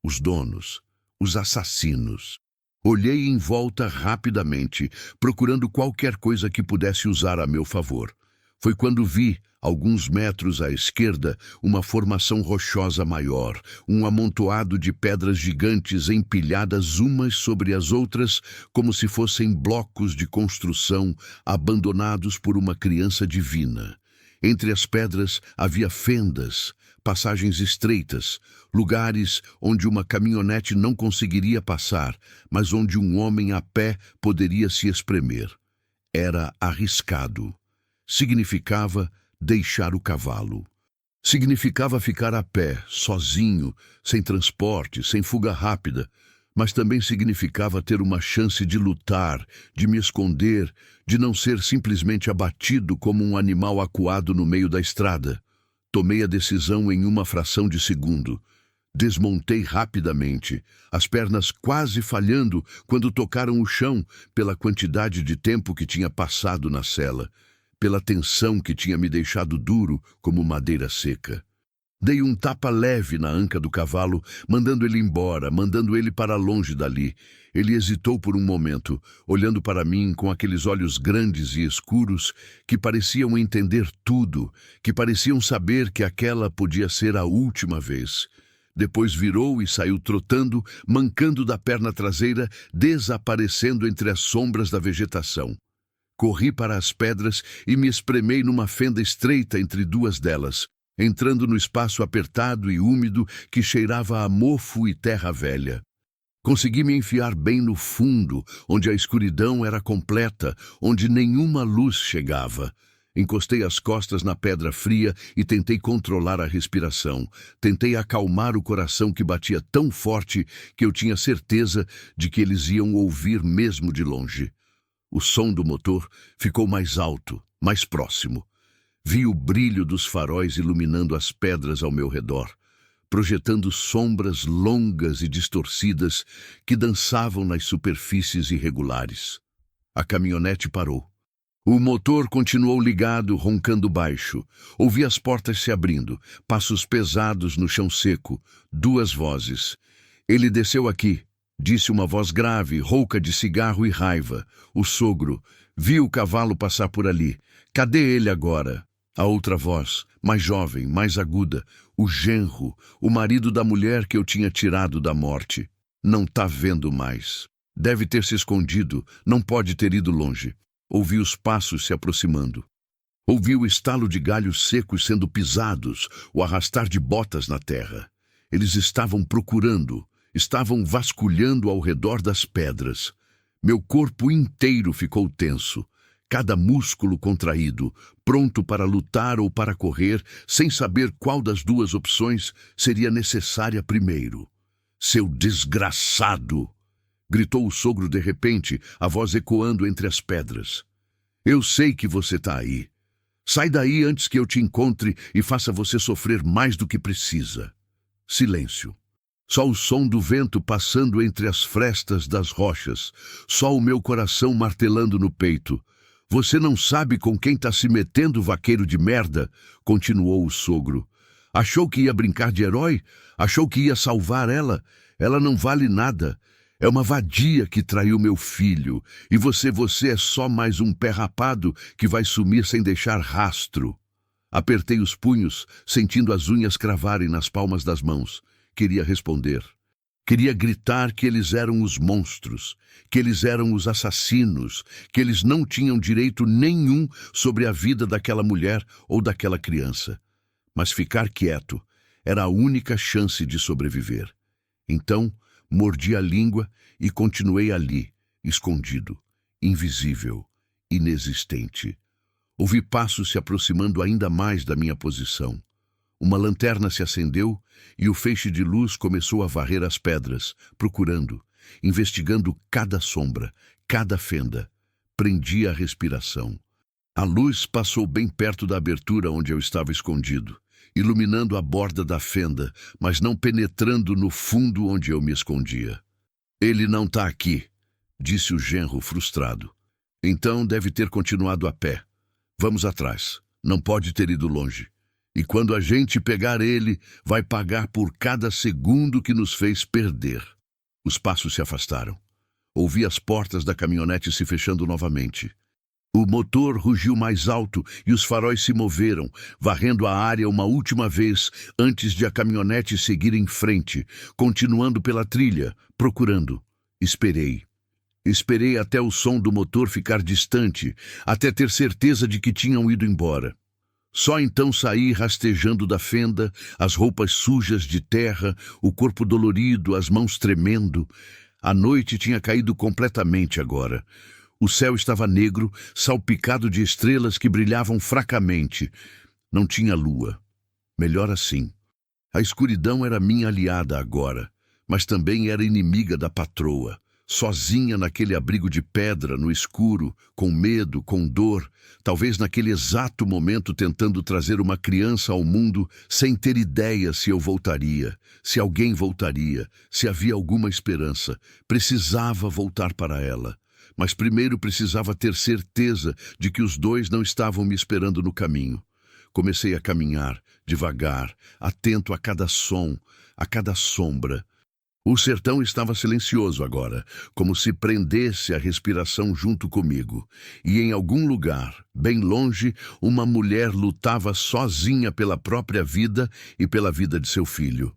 os donos, os assassinos. Olhei em volta rapidamente, procurando qualquer coisa que pudesse usar a meu favor. Foi quando vi, alguns metros à esquerda, uma formação rochosa maior, um amontoado de pedras gigantes empilhadas umas sobre as outras, como se fossem blocos de construção abandonados por uma criança divina. Entre as pedras havia fendas, passagens estreitas, lugares onde uma caminhonete não conseguiria passar, mas onde um homem a pé poderia se espremer. Era arriscado. Significava deixar o cavalo. Significava ficar a pé, sozinho, sem transporte, sem fuga rápida, mas também significava ter uma chance de lutar, de me esconder, de não ser simplesmente abatido como um animal acuado no meio da estrada. Tomei a decisão em uma fração de segundo. Desmontei rapidamente, as pernas quase falhando quando tocaram o chão pela quantidade de tempo que tinha passado na cela, pela tensão que tinha me deixado duro como madeira seca. Dei um tapa leve na anca do cavalo, mandando ele embora, mandando ele para longe dali. Ele hesitou por um momento, olhando para mim com aqueles olhos grandes e escuros que pareciam entender tudo, que pareciam saber que aquela podia ser a última vez. Depois virou e saiu trotando, mancando da perna traseira, desaparecendo entre as sombras da vegetação. Corri para as pedras e me espremei numa fenda estreita entre duas delas, entrando no espaço apertado e úmido que cheirava a mofo e terra velha. Consegui me enfiar bem no fundo, onde a escuridão era completa, onde nenhuma luz chegava. Encostei as costas na pedra fria e tentei controlar a respiração. Tentei acalmar o coração que batia tão forte que eu tinha certeza de que eles iam ouvir mesmo de longe. O som do motor ficou mais alto, mais próximo. Vi o brilho dos faróis iluminando as pedras ao meu redor, projetando sombras longas e distorcidas que dançavam nas superfícies irregulares. A caminhonete parou. O motor continuou ligado, roncando baixo. Ouvi as portas se abrindo, passos pesados no chão seco, duas vozes. "Ele desceu aqui", disse uma voz grave, rouca de cigarro e raiva. O sogro. "Vi o cavalo passar por ali. Cadê ele agora?" A outra voz, mais jovem, mais aguda. O genro, o marido da mulher que eu tinha tirado da morte. "Não tá vendo mais. Deve ter se escondido, não pode ter ido longe." Ouvi os passos se aproximando. Ouvi o estalo de galhos secos sendo pisados, o arrastar de botas na terra. Eles estavam procurando, estavam vasculhando ao redor das pedras. Meu corpo inteiro ficou tenso. Cada músculo contraído, pronto para lutar ou para correr, sem saber qual das duas opções seria necessária primeiro. "Seu desgraçado!" gritou o sogro de repente, a voz ecoando entre as pedras. "Eu sei que você está aí. Sai daí antes que eu te encontre e faça você sofrer mais do que precisa." Silêncio. Só o som do vento passando entre as frestas das rochas, só o meu coração martelando no peito. "Você não sabe com quem está se metendo, vaqueiro de merda?" continuou o sogro. "Achou que ia brincar de herói? Achou que ia salvar ela? Ela não vale nada. É uma vadia que traiu meu filho. E você é só mais um pé rapado que vai sumir sem deixar rastro." Apertei os punhos, sentindo as unhas cravarem nas palmas das mãos. Queria responder. Queria gritar que eles eram os monstros, que eles eram os assassinos, que eles não tinham direito nenhum sobre a vida daquela mulher ou daquela criança. Mas ficar quieto era a única chance de sobreviver. Então, mordi a língua e continuei ali, escondido, invisível, inexistente. Ouvi passos se aproximando ainda mais da minha posição. Uma lanterna se acendeu e o feixe de luz começou a varrer as pedras, procurando, investigando cada sombra, cada fenda. Prendi a respiração. A luz passou bem perto da abertura onde eu estava escondido, iluminando a borda da fenda, mas não penetrando no fundo onde eu me escondia. "Ele não está aqui", disse o genro frustrado. "Então deve ter continuado a pé. Vamos atrás. Não pode ter ido longe. E quando a gente pegar ele, vai pagar por cada segundo que nos fez perder." Os passos se afastaram. Ouvi as portas da caminhonete se fechando novamente. O motor rugiu mais alto e os faróis se moveram, varrendo a área uma última vez antes de a caminhonete seguir em frente, continuando pela trilha, procurando. Esperei. Esperei até o som do motor ficar distante, até ter certeza de que tinham ido embora. Só então saí rastejando da fenda, as roupas sujas de terra, o corpo dolorido, as mãos tremendo. A noite tinha caído completamente agora. O céu estava negro, salpicado de estrelas que brilhavam fracamente. Não tinha lua. Melhor assim. A escuridão era minha aliada agora, mas também era inimiga da patroa. sozinha naquele abrigo de pedra, no escuro, com medo, com dor, talvez naquele exato momento tentando trazer uma criança ao mundo sem ter ideia se eu voltaria, se alguém voltaria, se havia alguma esperança. Precisava voltar para ela. Mas primeiro precisava ter certeza de que os dois não estavam me esperando no caminho. Comecei a caminhar, devagar, atento a cada som, a cada sombra. O sertão estava silencioso agora, como se prendesse a respiração junto comigo. E em algum lugar, bem longe, uma mulher lutava sozinha pela própria vida e pela vida de seu filho.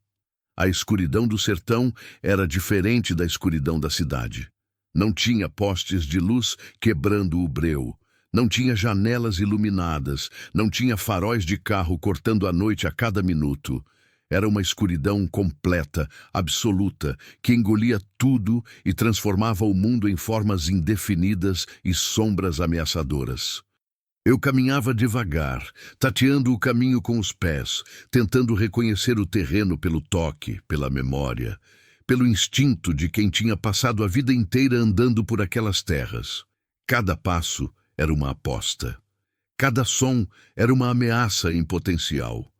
A escuridão do sertão era diferente da escuridão da cidade. Não tinha postes de luz quebrando o breu. Não tinha janelas iluminadas. Não tinha faróis de carro cortando a noite a cada minuto. Era uma escuridão completa, absoluta, que engolia tudo e transformava o mundo em formas indefinidas e sombras ameaçadoras. Eu caminhava devagar, tateando o caminho com os pés, tentando reconhecer o terreno pelo toque, pela memória, pelo instinto de quem tinha passado a vida inteira andando por aquelas terras. Cada passo era uma aposta. Cada som era uma ameaça em potencial.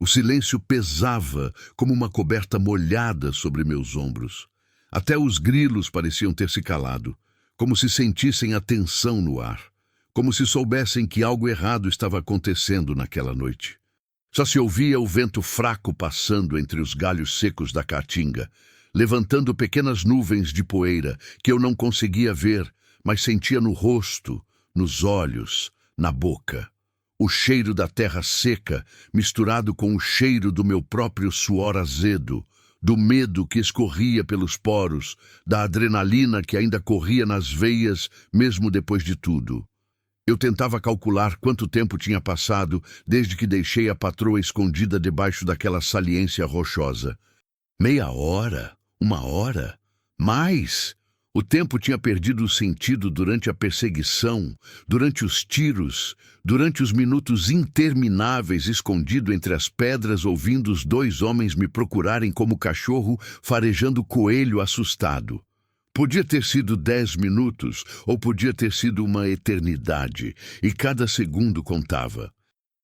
O silêncio pesava como uma coberta molhada sobre meus ombros. Até os grilos pareciam ter se calado, como se sentissem a tensão no ar, como se soubessem que algo errado estava acontecendo naquela noite. Só se ouvia o vento fraco passando entre os galhos secos da caatinga, levantando pequenas nuvens de poeira que eu não conseguia ver, mas sentia no rosto, nos olhos, na boca. O cheiro da terra seca, misturado com o cheiro do meu próprio suor azedo, do medo que escorria pelos poros, da adrenalina que ainda corria nas veias, mesmo depois de tudo. Eu tentava calcular quanto tempo tinha passado desde que deixei a patroa escondida debaixo daquela saliência rochosa. 30 minutos? 1 hora? Mais! O tempo tinha perdido o sentido durante a perseguição, durante os tiros, durante os minutos intermináveis escondido entre as pedras ouvindo os 2 homens me procurarem como cachorro farejando coelho assustado. Podia ter sido 10 minutos ou podia ter sido uma eternidade, e cada segundo contava.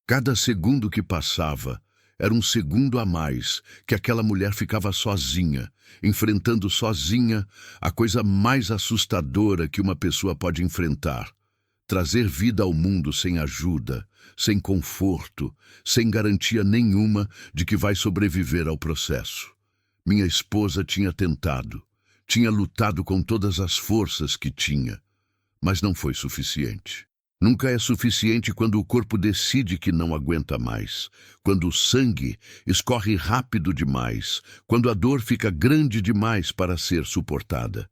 Cada segundo que passava era um segundo a mais que aquela mulher ficava sozinha, enfrentando sozinha a coisa mais assustadora que uma pessoa pode enfrentar. Trazer vida ao mundo sem ajuda, sem conforto, sem garantia nenhuma de que vai sobreviver ao processo. Minha esposa tinha tentado, tinha lutado com todas as forças que tinha, mas não foi suficiente. Nunca é suficiente quando o corpo decide que não aguenta mais, quando o sangue escorre rápido demais, quando a dor fica grande demais para ser suportada.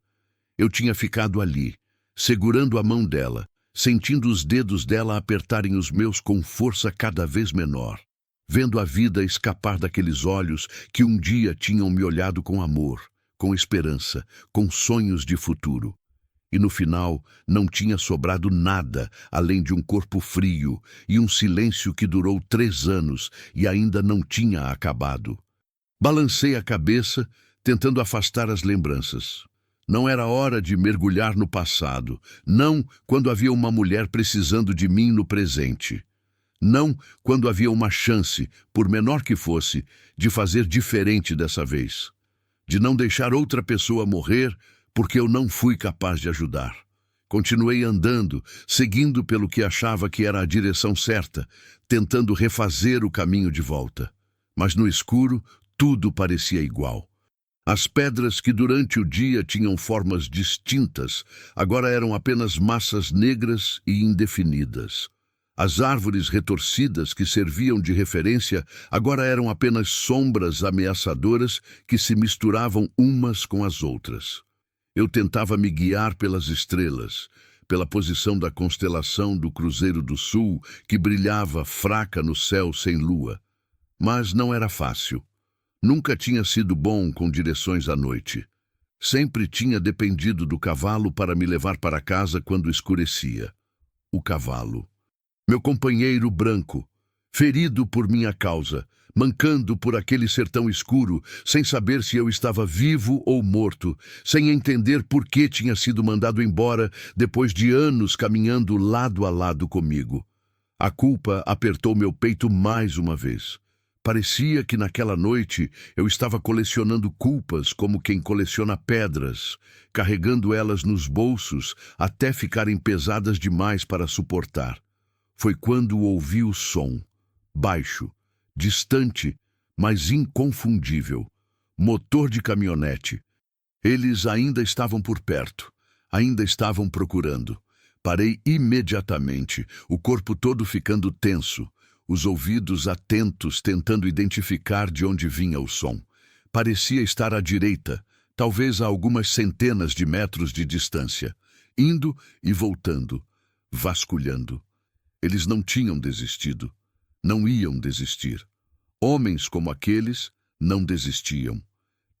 Eu tinha ficado ali, segurando a mão dela, sentindo os dedos dela apertarem os meus com força cada vez menor, vendo a vida escapar daqueles olhos que um dia tinham me olhado com amor, com esperança, com sonhos de futuro. E no final não tinha sobrado nada além de um corpo frio e um silêncio que durou 3 anos e ainda não tinha acabado. Balancei a cabeça, tentando afastar as lembranças. Não era hora de mergulhar no passado, não quando havia uma mulher precisando de mim no presente. Não quando havia uma chance, por menor que fosse, de fazer diferente dessa vez. De não deixar outra pessoa morrer porque eu não fui capaz de ajudar. Continuei andando, seguindo pelo que achava que era a direção certa, tentando refazer o caminho de volta. Mas no escuro, tudo parecia igual. As pedras que durante o dia tinham formas distintas, agora eram apenas massas negras e indefinidas. As árvores retorcidas que serviam de referência agora eram apenas sombras ameaçadoras que se misturavam umas com as outras. Eu tentava me guiar pelas estrelas, pela posição da constelação do Cruzeiro do Sul, que brilhava fraca no céu sem lua. Mas não era fácil. Nunca tinha sido bom com direções à noite. Sempre tinha dependido do cavalo para me levar para casa quando escurecia. O cavalo. Meu companheiro branco, ferido por minha causa, mancando por aquele sertão escuro, sem saber se eu estava vivo ou morto, sem entender por que tinha sido mandado embora depois de anos caminhando lado a lado comigo. A culpa apertou meu peito mais uma vez. Parecia que naquela noite eu estava colecionando culpas como quem coleciona pedras, carregando elas nos bolsos até ficarem pesadas demais para suportar. Foi quando ouvi o som, baixo, distante, mas inconfundível. Motor de caminhonete. Eles ainda estavam por perto, ainda estavam procurando. Parei imediatamente, o corpo todo ficando tenso, os ouvidos atentos tentando identificar de onde vinha o som. Parecia estar à direita, talvez a algumas centenas de metros de distância, indo e voltando, vasculhando. Eles não tinham desistido, não iam desistir. Homens como aqueles não desistiam.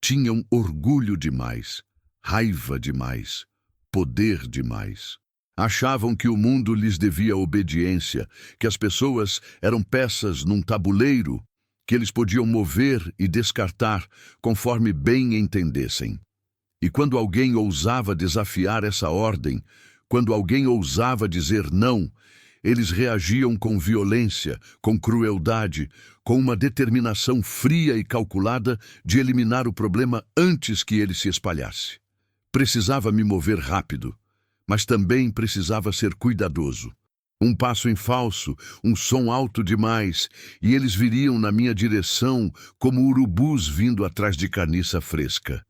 Tinham orgulho demais, raiva demais, poder demais. Achavam que o mundo lhes devia obediência, que as pessoas eram peças num tabuleiro, que eles podiam mover e descartar conforme bem entendessem. E quando alguém ousava desafiar essa ordem, quando alguém ousava dizer não, eles reagiam com violência, com crueldade, com uma determinação fria e calculada de eliminar o problema antes que ele se espalhasse. Precisava me mover rápido, mas também precisava ser cuidadoso. Um passo em falso, um som alto demais, e eles viriam na minha direção como urubus vindo atrás de carniça fresca.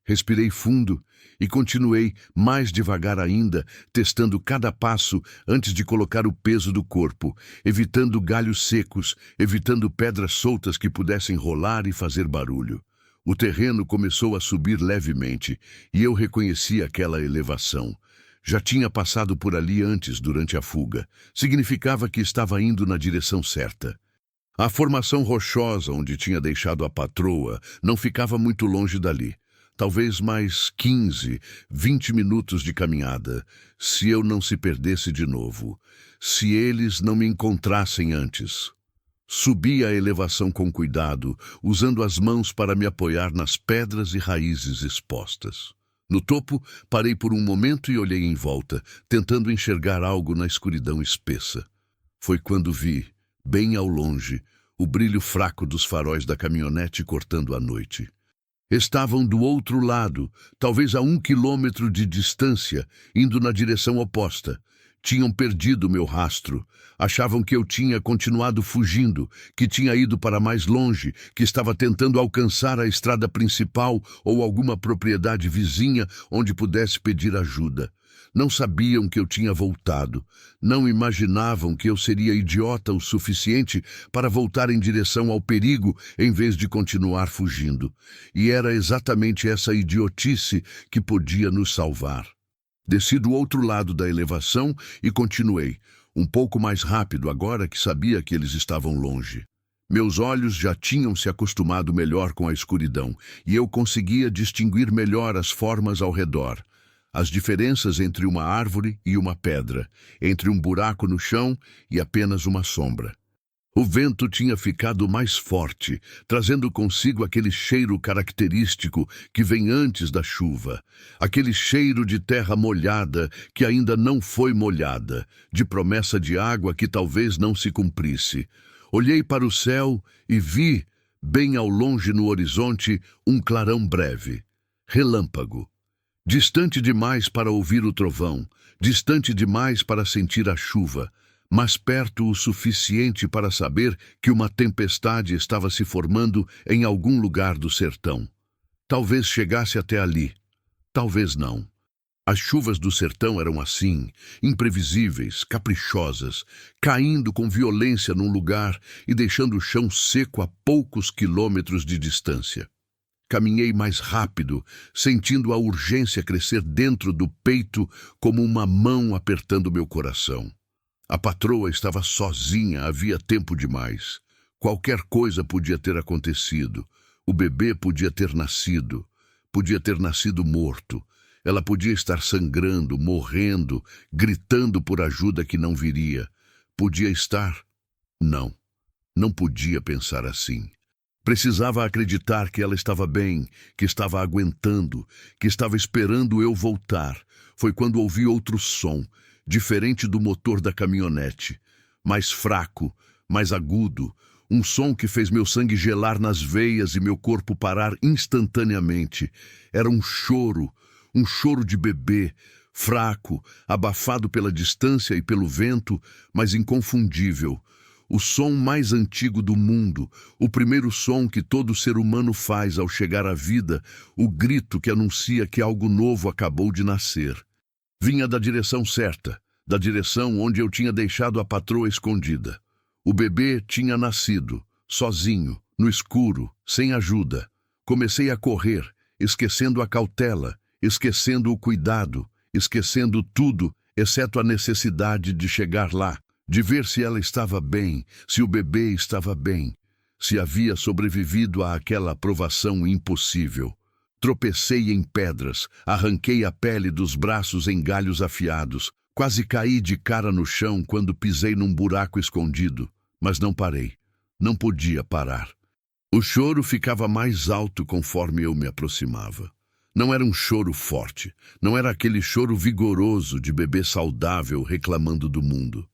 Respirei fundo e continuei mais devagar ainda, testando cada passo antes de colocar o peso do corpo, evitando galhos secos, evitando pedras soltas que pudessem rolar e fazer barulho. O terreno começou a subir levemente e eu reconheci aquela elevação. Já tinha passado por ali antes durante a fuga. Significava que estava indo na direção certa. A formação rochosa onde tinha deixado a patroa não ficava muito longe dali. Talvez mais 15, 20 minutos de caminhada, se eu não se perdesse de novo, se eles não me encontrassem antes. Subi a elevação com cuidado, usando as mãos para me apoiar nas pedras e raízes expostas. No topo, parei por um momento e olhei em volta, tentando enxergar algo na escuridão espessa. Foi quando vi, bem ao longe, o brilho fraco dos faróis da caminhonete cortando a noite. Estavam do outro lado, talvez a 1 quilômetro de distância, indo na direção oposta. Tinham perdido meu rastro. Achavam que eu tinha continuado fugindo, que tinha ido para mais longe, que estava tentando alcançar a estrada principal ou alguma propriedade vizinha onde pudesse pedir ajuda. Não sabiam que eu tinha voltado. Não imaginavam que eu seria idiota o suficiente para voltar em direção ao perigo em vez de continuar fugindo. E era exatamente essa idiotice que podia nos salvar. Desci do outro lado da elevação e continuei, um pouco mais rápido agora que sabia que eles estavam longe. Meus olhos já tinham se acostumado melhor com a escuridão e eu conseguia distinguir melhor as formas ao redor. As diferenças entre uma árvore e uma pedra, entre um buraco no chão e apenas uma sombra. O vento tinha ficado mais forte, trazendo consigo aquele cheiro característico que vem antes da chuva, aquele cheiro de terra molhada que ainda não foi molhada, de promessa de água que talvez não se cumprisse. Olhei para o céu e vi, bem ao longe no horizonte, um clarão breve, relâmpago. Distante demais para ouvir o trovão, distante demais para sentir a chuva, mas perto o suficiente para saber que uma tempestade estava se formando em algum lugar do sertão. Talvez chegasse até ali, talvez não. As chuvas do sertão eram assim, imprevisíveis, caprichosas, caindo com violência num lugar e deixando o chão seco a poucos quilômetros de distância. Caminhei mais rápido, sentindo a urgência crescer dentro do peito como uma mão apertando meu coração. A patroa estava sozinha, havia tempo demais. Qualquer coisa podia ter acontecido. O bebê podia ter nascido morto. Ela podia estar sangrando, morrendo, gritando por ajuda que não viria. Podia estar... Não. Não podia pensar assim. Precisava acreditar que ela estava bem, que estava aguentando, que estava esperando eu voltar. Foi quando ouvi outro som, diferente do motor da caminhonete, mais fraco, mais agudo, um som que fez meu sangue gelar nas veias e meu corpo parar instantaneamente. Era um choro de bebê, fraco, abafado pela distância e pelo vento, mas inconfundível. O som mais antigo do mundo, o primeiro som que todo ser humano faz ao chegar à vida, o grito que anuncia que algo novo acabou de nascer. Vinha da direção certa, da direção onde eu tinha deixado a patroa escondida. O bebê tinha nascido, sozinho, no escuro, sem ajuda. Comecei a correr, esquecendo a cautela, esquecendo o cuidado, esquecendo tudo, exceto a necessidade de chegar lá, de ver se ela estava bem, se o bebê estava bem, se havia sobrevivido àquela provação impossível. Tropecei em pedras, arranquei a pele dos braços em galhos afiados, quase caí de cara no chão quando pisei num buraco escondido, mas não parei. Não podia parar. O choro ficava mais alto conforme eu me aproximava. Não era um choro forte, não era aquele choro vigoroso de bebê saudável reclamando do mundo.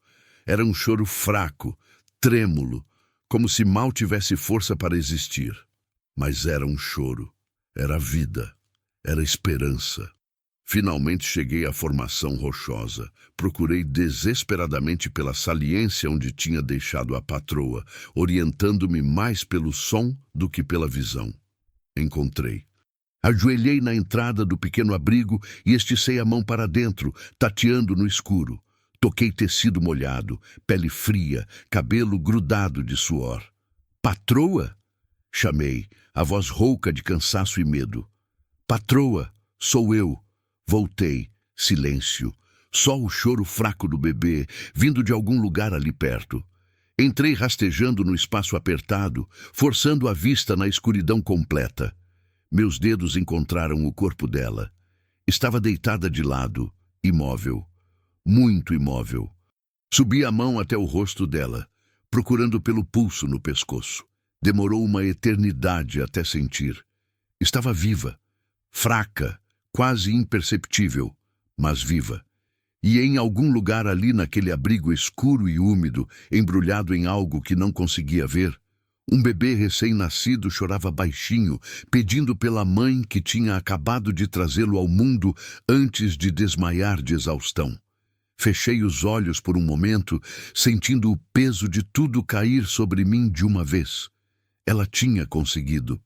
Era um choro fraco, trêmulo, como se mal tivesse força para existir. Mas era um choro, era vida, era esperança. Finalmente cheguei à formação rochosa. Procurei desesperadamente pela saliência onde tinha deixado a patroa, orientando-me mais pelo som do que pela visão. Encontrei. Ajoelhei na entrada do pequeno abrigo e esticei a mão para dentro, tateando no escuro. Toquei tecido molhado, pele fria, cabelo grudado de suor. Patroa? Chamei, a voz rouca de cansaço e medo. Patroa, sou eu. Voltei, silêncio. Só o choro fraco do bebê, vindo de algum lugar ali perto. Entrei rastejando no espaço apertado, forçando a vista na escuridão completa. Meus dedos encontraram o corpo dela. Estava deitada de lado, imóvel. Muito imóvel. Subi a mão até o rosto dela, procurando pelo pulso no pescoço. Demorou uma eternidade até sentir. Estava viva, fraca, quase imperceptível, mas viva. E em algum lugar ali naquele abrigo escuro e úmido, embrulhado em algo que não conseguia ver, um bebê recém-nascido chorava baixinho, pedindo pela mãe que tinha acabado de trazê-lo ao mundo antes de desmaiar de exaustão. Fechei os olhos por um momento, sentindo o peso de tudo cair sobre mim de uma vez. Ela tinha conseguido.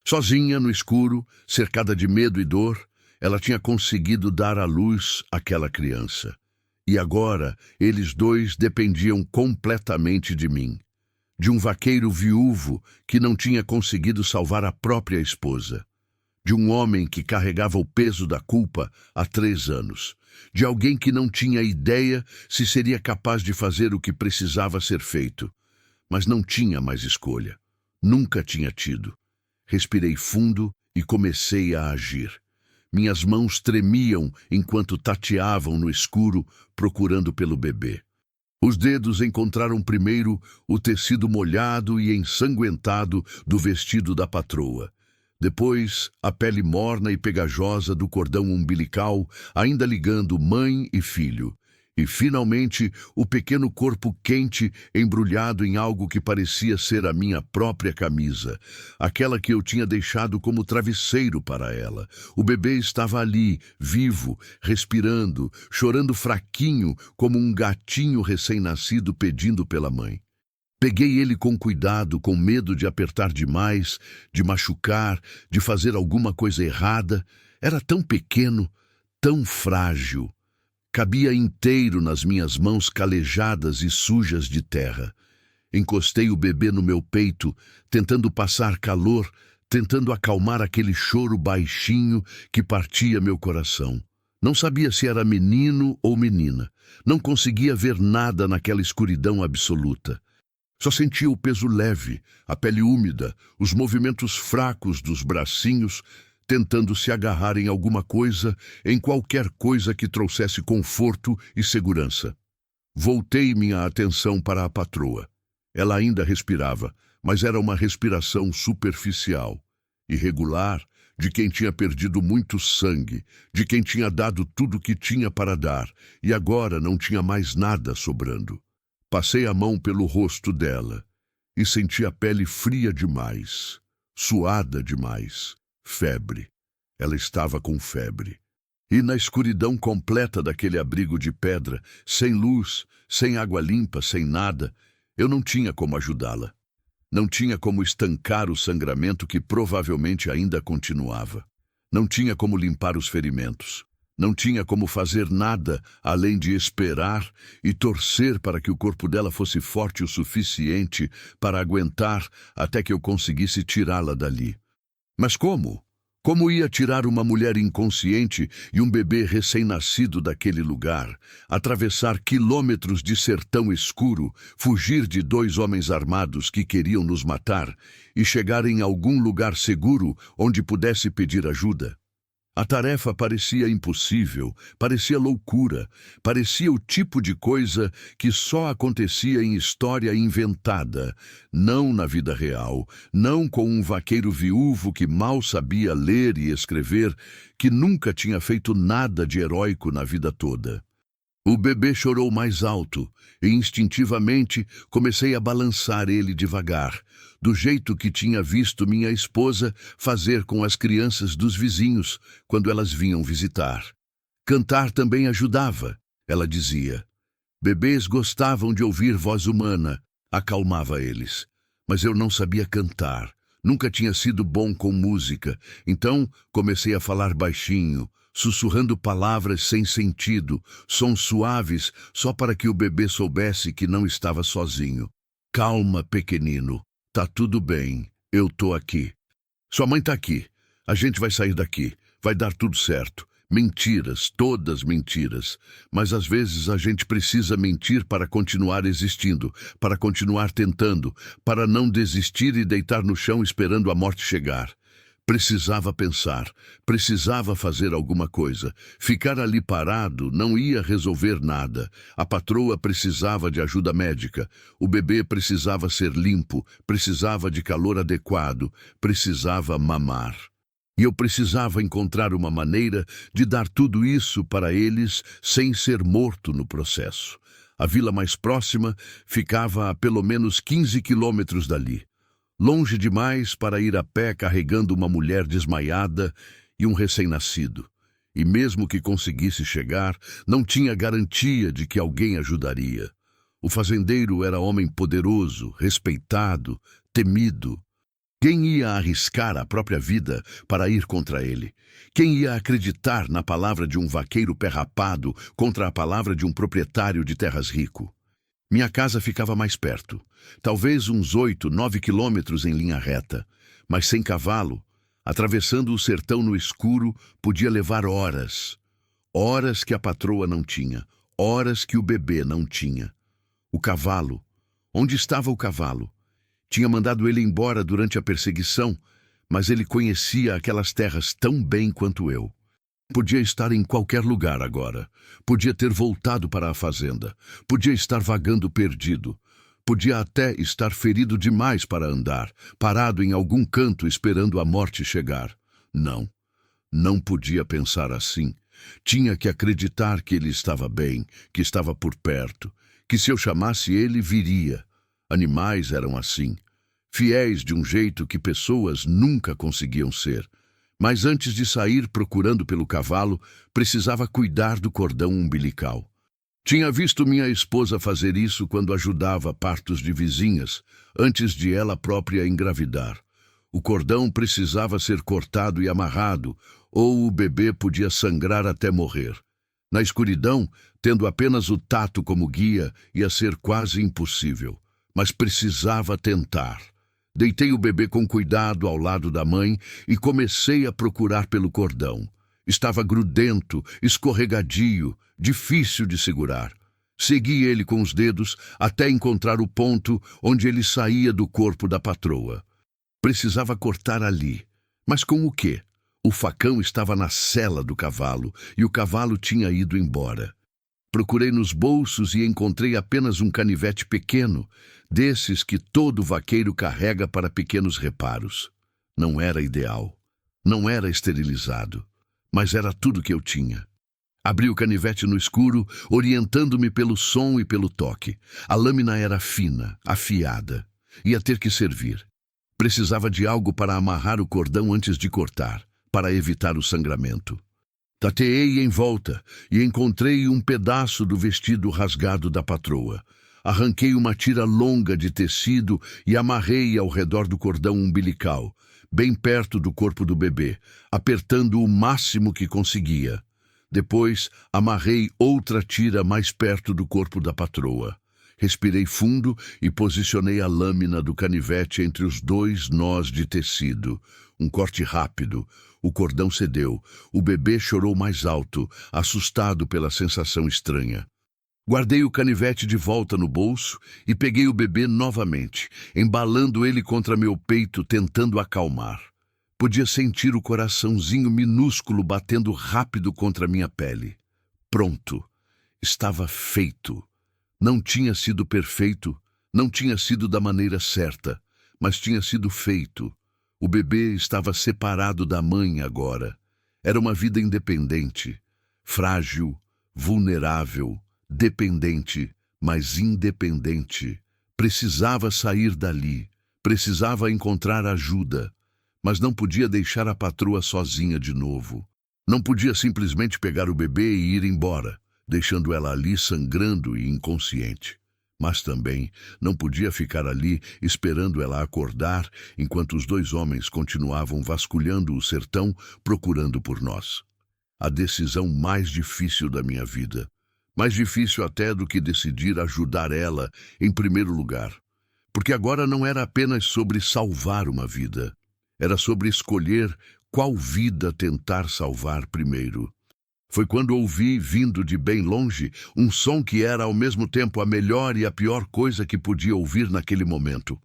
Sozinha no escuro, cercada de medo e dor, ela tinha conseguido dar à luz aquela criança. E agora, eles dois dependiam completamente de mim. De um vaqueiro viúvo que não tinha conseguido salvar a própria esposa. De um homem que carregava o peso da culpa há 3 anos. De alguém que não tinha ideia se seria capaz de fazer o que precisava ser feito. Mas não tinha mais escolha. Nunca tinha tido. Respirei fundo e comecei a agir. Minhas mãos tremiam enquanto tateavam no escuro, procurando pelo bebê. Os dedos encontraram primeiro o tecido molhado e ensanguentado do vestido da patroa. Depois, a pele morna e pegajosa do cordão umbilical, ainda ligando mãe e filho. E, finalmente, o pequeno corpo quente embrulhado em algo que parecia ser a minha própria camisa, aquela que eu tinha deixado como travesseiro para ela. O bebê estava ali, vivo, respirando, chorando fraquinho, como um gatinho recém-nascido pedindo pela mãe. Peguei ele com cuidado, com medo de apertar demais, de machucar, de fazer alguma coisa errada. Era tão pequeno, tão frágil. Cabia inteiro nas minhas mãos calejadas e sujas de terra. Encostei o bebê no meu peito, tentando passar calor, tentando acalmar aquele choro baixinho que partia meu coração. Não sabia se era menino ou menina. Não conseguia ver nada naquela escuridão absoluta. Só sentia o peso leve, a pele úmida, os movimentos fracos dos bracinhos, tentando se agarrar em alguma coisa, em qualquer coisa que trouxesse conforto e segurança. Voltei minha atenção para a patroa. Ela ainda respirava, mas era uma respiração superficial, irregular, de quem tinha perdido muito sangue, de quem tinha dado tudo o que tinha para dar, e agora não tinha mais nada sobrando. Passei a mão pelo rosto dela e senti a pele fria demais, suada demais, febre. Ela estava com febre. E na escuridão completa daquele abrigo de pedra, sem luz, sem água limpa, sem nada, eu não tinha como ajudá-la. Não tinha como estancar o sangramento que provavelmente ainda continuava. Não tinha como limpar os ferimentos. Não tinha como fazer nada além de esperar e torcer para que o corpo dela fosse forte o suficiente para aguentar até que eu conseguisse tirá-la dali. Mas como? Como ia tirar uma mulher inconsciente e um bebê recém-nascido daquele lugar, atravessar quilômetros de sertão escuro, fugir de 2 homens armados que queriam nos matar e chegar em algum lugar seguro onde pudesse pedir ajuda? A tarefa parecia impossível, parecia loucura, parecia o tipo de coisa que só acontecia em história inventada, não na vida real, não com um vaqueiro viúvo que mal sabia ler e escrever, que nunca tinha feito nada de heróico na vida toda. O bebê chorou mais alto e instintivamente comecei a balançar ele devagar, do jeito que tinha visto minha esposa fazer com as crianças dos vizinhos quando elas vinham visitar. Cantar também ajudava, ela dizia. Bebês gostavam de ouvir voz humana, acalmava eles. Mas eu não sabia cantar, nunca tinha sido bom com música, então comecei a falar baixinho, sussurrando palavras sem sentido, sons suaves, só para que o bebê soubesse que não estava sozinho. Calma, pequenino. Tá tudo bem. Eu tô aqui. Sua mãe tá aqui. A gente vai sair daqui. Vai dar tudo certo. Mentiras, todas mentiras. Mas às vezes a gente precisa mentir para continuar existindo, para continuar tentando, para não desistir e deitar no chão esperando a morte chegar. Precisava pensar, precisava fazer alguma coisa. Ficar ali parado não ia resolver nada. A patroa precisava de ajuda médica. O bebê precisava ser limpo, precisava de calor adequado, precisava mamar. E eu precisava encontrar uma maneira de dar tudo isso para eles sem ser morto no processo. A vila mais próxima ficava a pelo menos 15 quilômetros dali. Longe demais para ir a pé carregando uma mulher desmaiada e um recém-nascido. E mesmo que conseguisse chegar, não tinha garantia de que alguém ajudaria. O fazendeiro era homem poderoso, respeitado, temido. Quem ia arriscar a própria vida para ir contra ele? Quem ia acreditar na palavra de um vaqueiro pé rapado contra a palavra de um proprietário de terras rico? Minha casa ficava mais perto, talvez uns 8, 9 quilômetros em linha reta, mas sem cavalo, atravessando o sertão no escuro, podia levar horas. Horas que a patroa não tinha, horas que o bebê não tinha. O cavalo. Onde estava o cavalo? Tinha mandado ele embora durante a perseguição, mas ele conhecia aquelas terras tão bem quanto eu. Podia estar em qualquer lugar agora. Podia ter voltado para a fazenda. Podia estar vagando perdido. Podia até estar ferido demais para andar, parado em algum canto esperando a morte chegar. Não, não podia pensar assim. Tinha que acreditar que ele estava bem, que estava por perto, que se eu chamasse ele, viria. Animais eram assim, fiéis de um jeito que pessoas nunca conseguiam ser. Mas antes de sair procurando pelo cavalo, precisava cuidar do cordão umbilical. Tinha visto minha esposa fazer isso quando ajudava partos de vizinhas, antes de ela própria engravidar. O cordão precisava ser cortado e amarrado, ou o bebê podia sangrar até morrer. Na escuridão, tendo apenas o tato como guia, ia ser quase impossível. Mas precisava tentar. Deitei o bebê com cuidado ao lado da mãe e comecei a procurar pelo cordão. Estava grudento, escorregadio, difícil de segurar. Segui ele com os dedos até encontrar o ponto onde ele saía do corpo da patroa. Precisava cortar ali. Mas com o quê? O facão estava na sela do cavalo e o cavalo tinha ido embora. Procurei nos bolsos e encontrei apenas um canivete pequeno, desses que todo vaqueiro carrega para pequenos reparos. Não era ideal, não era esterilizado, mas era tudo que eu tinha. Abri o canivete no escuro, orientando-me pelo som e pelo toque. A lâmina era fina, afiada. Ia ter que servir. Precisava de algo para amarrar o cordão antes de cortar, para evitar o sangramento. Tateei em volta e encontrei um pedaço do vestido rasgado da patroa. Arranquei uma tira longa de tecido e amarrei ao redor do cordão umbilical, bem perto do corpo do bebê, apertando o máximo que conseguia. Depois, amarrei outra tira mais perto do corpo da patroa. Respirei fundo e posicionei a lâmina do canivete entre os 2 nós de tecido. Um corte rápido. O cordão cedeu. O bebê chorou mais alto, assustado pela sensação estranha. Guardei o canivete de volta no bolso e peguei o bebê novamente, embalando ele contra meu peito, tentando acalmar. Podia sentir o coraçãozinho minúsculo batendo rápido contra minha pele. Pronto. Estava feito. Não tinha sido perfeito, não tinha sido da maneira certa, mas tinha sido feito. O bebê estava separado da mãe agora. Era uma vida independente, frágil, vulnerável, dependente, mas independente. Precisava sair dali, precisava encontrar ajuda, mas não podia deixar a patroa sozinha de novo. Não podia simplesmente pegar o bebê e ir embora, deixando ela ali sangrando e inconsciente. Mas também não podia ficar ali esperando ela acordar enquanto os 2 homens continuavam vasculhando o sertão procurando por nós. A decisão mais difícil da minha vida. Mais difícil até do que decidir ajudar ela em primeiro lugar. Porque agora não era apenas sobre salvar uma vida. Era sobre escolher qual vida tentar salvar primeiro. Foi quando ouvi, vindo de bem longe, um som que era ao mesmo tempo a melhor e a pior coisa que podia ouvir naquele momento.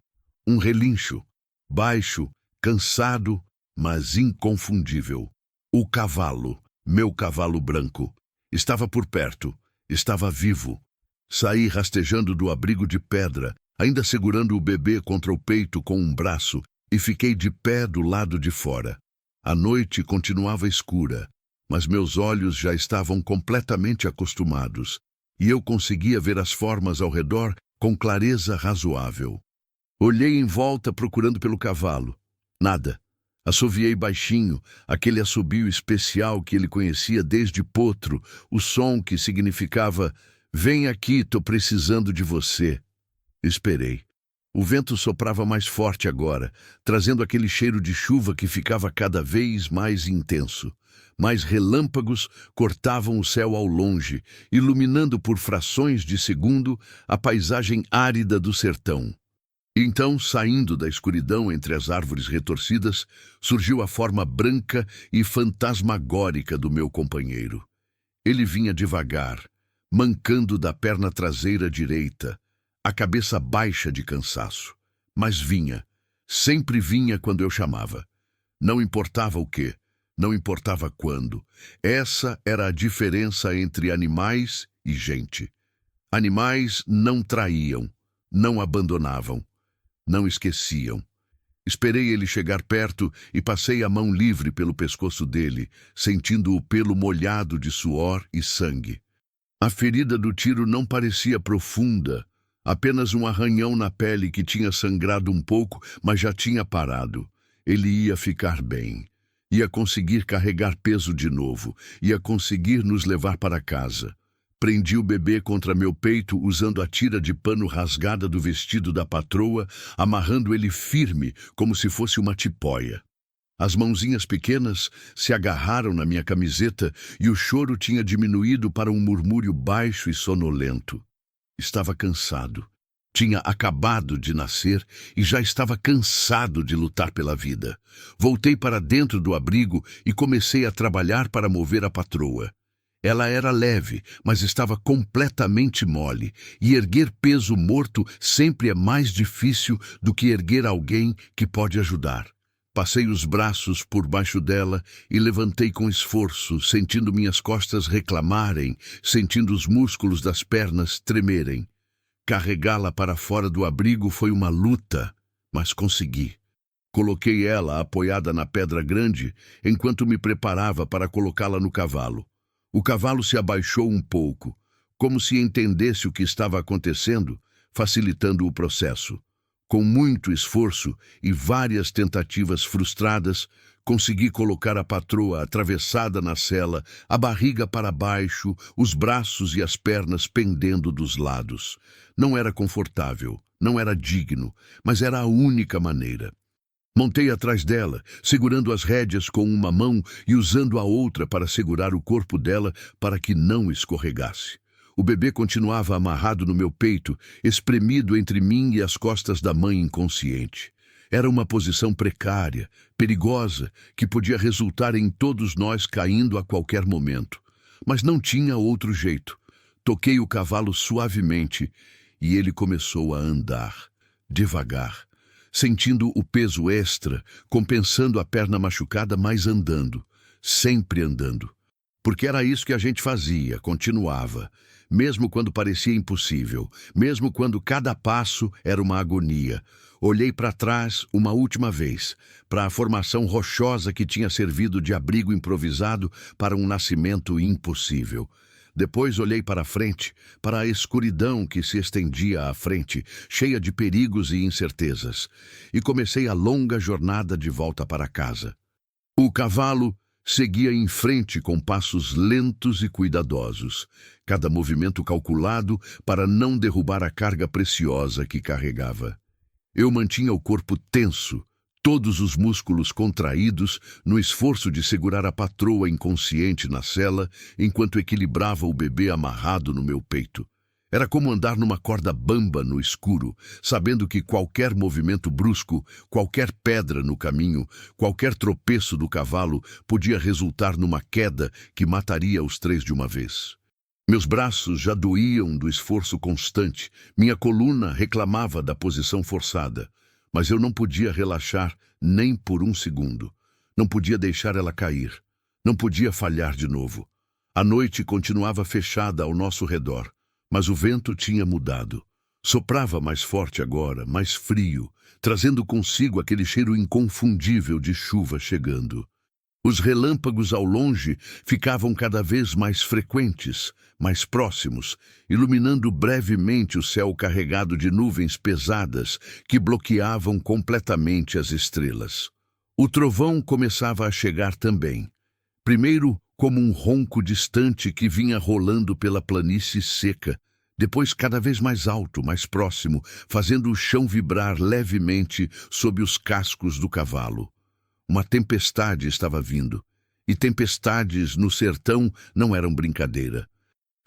Um relincho, baixo, cansado, mas inconfundível. O cavalo, meu cavalo branco, estava por perto, estava vivo. Saí rastejando do abrigo de pedra, ainda segurando o bebê contra o peito com um braço, e fiquei de pé do lado de fora. A noite continuava escura, mas meus olhos já estavam completamente acostumados, e eu conseguia ver as formas ao redor com clareza razoável. Olhei em volta procurando pelo cavalo. Nada. Assoviei baixinho, aquele assobio especial que ele conhecia desde potro, o som que significava "Vem aqui, tô precisando de você". Esperei. O vento soprava mais forte agora, trazendo aquele cheiro de chuva que ficava cada vez mais intenso. Mais relâmpagos cortavam o céu ao longe, iluminando por frações de segundo a paisagem árida do sertão. Então, saindo da escuridão entre as árvores retorcidas, surgiu a forma branca e fantasmagórica do meu companheiro. Ele vinha devagar, mancando da perna traseira direita, a cabeça baixa de cansaço. Mas vinha, sempre vinha quando eu chamava. Não importava o quê, não importava quando. Essa era a diferença entre animais e gente. Animais não traíam, não abandonavam, não esqueciam. Esperei ele chegar perto e passei a mão livre pelo pescoço dele, sentindo o pelo molhado de suor e sangue. A ferida do tiro não parecia profunda, apenas um arranhão na pele que tinha sangrado um pouco, mas já tinha parado. Ele ia ficar bem. Ia conseguir carregar peso de novo. Ia conseguir nos levar para casa. Prendi o bebê contra meu peito usando a tira de pano rasgada do vestido da patroa, amarrando ele firme, como se fosse uma tipóia. As mãozinhas pequenas se agarraram na minha camiseta e o choro tinha diminuído para um murmúrio baixo e sonolento. Estava cansado. Tinha acabado de nascer e já estava cansado de lutar pela vida. Voltei para dentro do abrigo e comecei a trabalhar para mover a patroa. Ela era leve, mas estava completamente mole, e erguer peso morto sempre é mais difícil do que erguer alguém que pode ajudar. Passei os braços por baixo dela e levantei com esforço, sentindo minhas costas reclamarem, sentindo os músculos das pernas tremerem. Carregá-la para fora do abrigo foi uma luta, mas consegui. Coloquei ela apoiada na pedra grande enquanto me preparava para colocá-la no cavalo. O cavalo se abaixou um pouco, como se entendesse o que estava acontecendo, facilitando o processo. Com muito esforço e várias tentativas frustradas, consegui colocar a patroa atravessada na sela, a barriga para baixo, os braços e as pernas pendendo dos lados. Não era confortável, não era digno, mas era a única maneira. Montei atrás dela, segurando as rédeas com uma mão e usando a outra para segurar o corpo dela para que não escorregasse. O bebê continuava amarrado no meu peito, espremido entre mim e as costas da mãe inconsciente. Era uma posição precária, perigosa, que podia resultar em todos nós caindo a qualquer momento. Mas não tinha outro jeito. Toquei o cavalo suavemente e ele começou a andar, devagar, sentindo o peso extra, compensando a perna machucada, mas andando, sempre andando. Porque era isso que a gente fazia, continuava. Mesmo quando parecia impossível, mesmo quando cada passo era uma agonia. Olhei para trás uma última vez, para a formação rochosa que tinha servido de abrigo improvisado para um nascimento impossível. Depois olhei para a frente, para a escuridão que se estendia à frente, cheia de perigos e incertezas, e comecei a longa jornada de volta para casa. O cavalo seguia em frente com passos lentos e cuidadosos, cada movimento calculado para não derrubar a carga preciosa que carregava. Eu mantinha o corpo tenso, todos os músculos contraídos, no esforço de segurar a patroa inconsciente na sela, enquanto equilibrava o bebê amarrado no meu peito. Era como andar numa corda bamba no escuro, sabendo que qualquer movimento brusco, qualquer pedra no caminho, qualquer tropeço do cavalo podia resultar numa queda que mataria os três de uma vez. Meus braços já doíam do esforço constante, minha coluna reclamava da posição forçada, mas eu não podia relaxar nem por um segundo. Não podia deixar ela cair, não podia falhar de novo. A noite continuava fechada ao nosso redor. Mas o vento tinha mudado. Soprava mais forte agora, mais frio, trazendo consigo aquele cheiro inconfundível de chuva chegando. Os relâmpagos ao longe ficavam cada vez mais frequentes, mais próximos, iluminando brevemente o céu carregado de nuvens pesadas que bloqueavam completamente as estrelas. O trovão começava a chegar também. Primeiro, como um ronco distante que vinha rolando pela planície seca, depois cada vez mais alto, mais próximo, fazendo o chão vibrar levemente sob os cascos do cavalo. Uma tempestade estava vindo, e tempestades no sertão não eram brincadeira.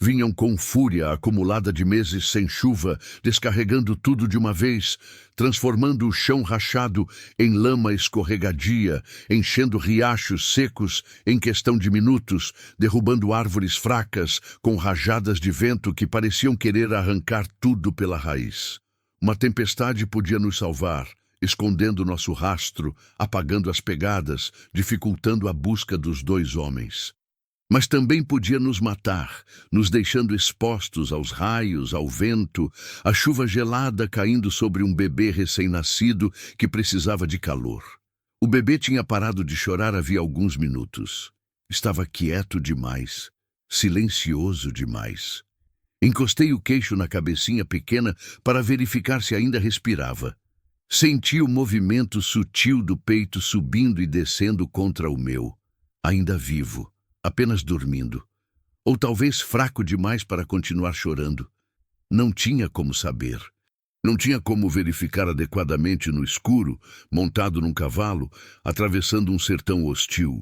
Vinham com fúria acumulada de meses sem chuva, descarregando tudo de uma vez, transformando o chão rachado em lama escorregadia, enchendo riachos secos em questão de minutos, derrubando árvores fracas com rajadas de vento que pareciam querer arrancar tudo pela raiz. Uma tempestade podia nos salvar, escondendo nosso rastro, apagando as pegadas, dificultando a busca dos dois homens. Mas também podia nos matar, nos deixando expostos aos raios, ao vento, à chuva gelada caindo sobre um bebê recém-nascido que precisava de calor. O bebê tinha parado de chorar havia alguns minutos. Estava quieto demais, silencioso demais. Encostei o queixo na cabecinha pequena para verificar se ainda respirava. Senti o movimento sutil do peito subindo e descendo contra o meu, ainda vivo. Apenas dormindo, ou talvez fraco demais para continuar chorando. Não tinha como saber. Não tinha como verificar adequadamente no escuro, montado num cavalo, atravessando um sertão hostil.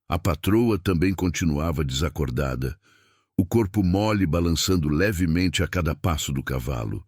A patroa também continuava desacordada, o corpo mole balançando levemente a cada passo do cavalo.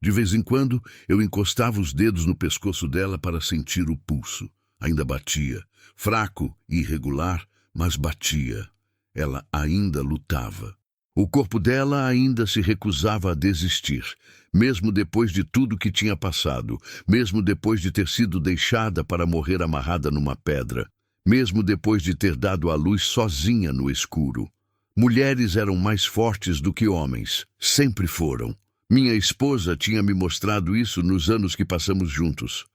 De vez em quando, eu encostava os dedos no pescoço dela para sentir o pulso. Ainda batia, fraco e irregular, mas batia. Ela ainda lutava. O corpo dela ainda se recusava a desistir, mesmo depois de tudo que tinha passado, mesmo depois de ter sido deixada para morrer amarrada numa pedra, mesmo depois de ter dado à luz sozinha no escuro. Mulheres eram mais fortes do que homens, sempre foram. Minha esposa tinha me mostrado isso nos anos que passamos juntos.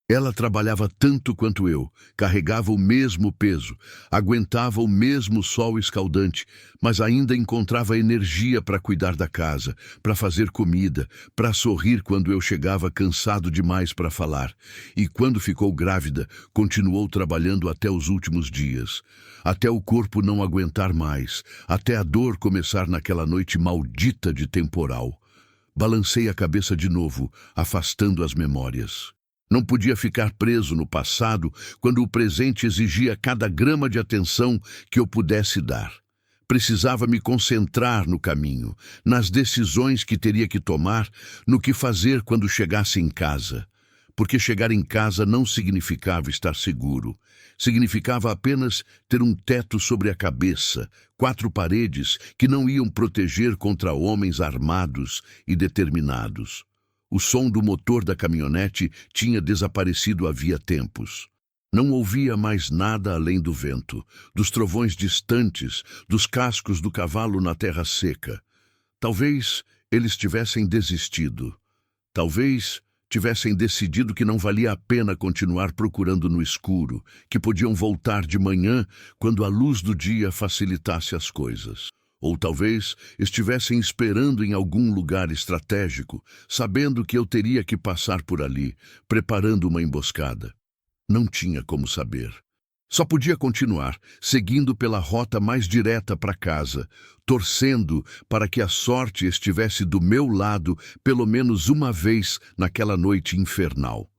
Ela trabalhava tanto quanto eu, carregava o mesmo peso, aguentava o mesmo sol escaldante, mas ainda encontrava energia para cuidar da casa, para fazer comida, para sorrir quando eu chegava cansado demais para falar. E quando ficou grávida, continuou trabalhando até os últimos dias, até o corpo não aguentar mais, até a dor começar naquela noite maldita de temporal. Balancei a cabeça de novo, afastando as memórias. Não podia ficar preso no passado quando o presente exigia cada grama de atenção que eu pudesse dar. Precisava me concentrar no caminho, nas decisões que teria que tomar, no que fazer quando chegasse em casa. Porque chegar em casa não significava estar seguro. Significava apenas ter um teto sobre a cabeça, 4 paredes que não iam proteger contra homens armados e determinados. O som do motor da caminhonete tinha desaparecido havia tempos. Não ouvia mais nada além do vento, dos trovões distantes, dos cascos do cavalo na terra seca. Talvez eles tivessem desistido. Talvez tivessem decidido que não valia a pena continuar procurando no escuro, que podiam voltar de manhã quando a luz do dia facilitasse as coisas. Ou talvez estivessem esperando em algum lugar estratégico, sabendo que eu teria que passar por ali, preparando uma emboscada. Não tinha como saber. Só podia continuar, seguindo pela rota mais direta para casa, torcendo para que a sorte estivesse do meu lado pelo menos uma vez naquela noite infernal.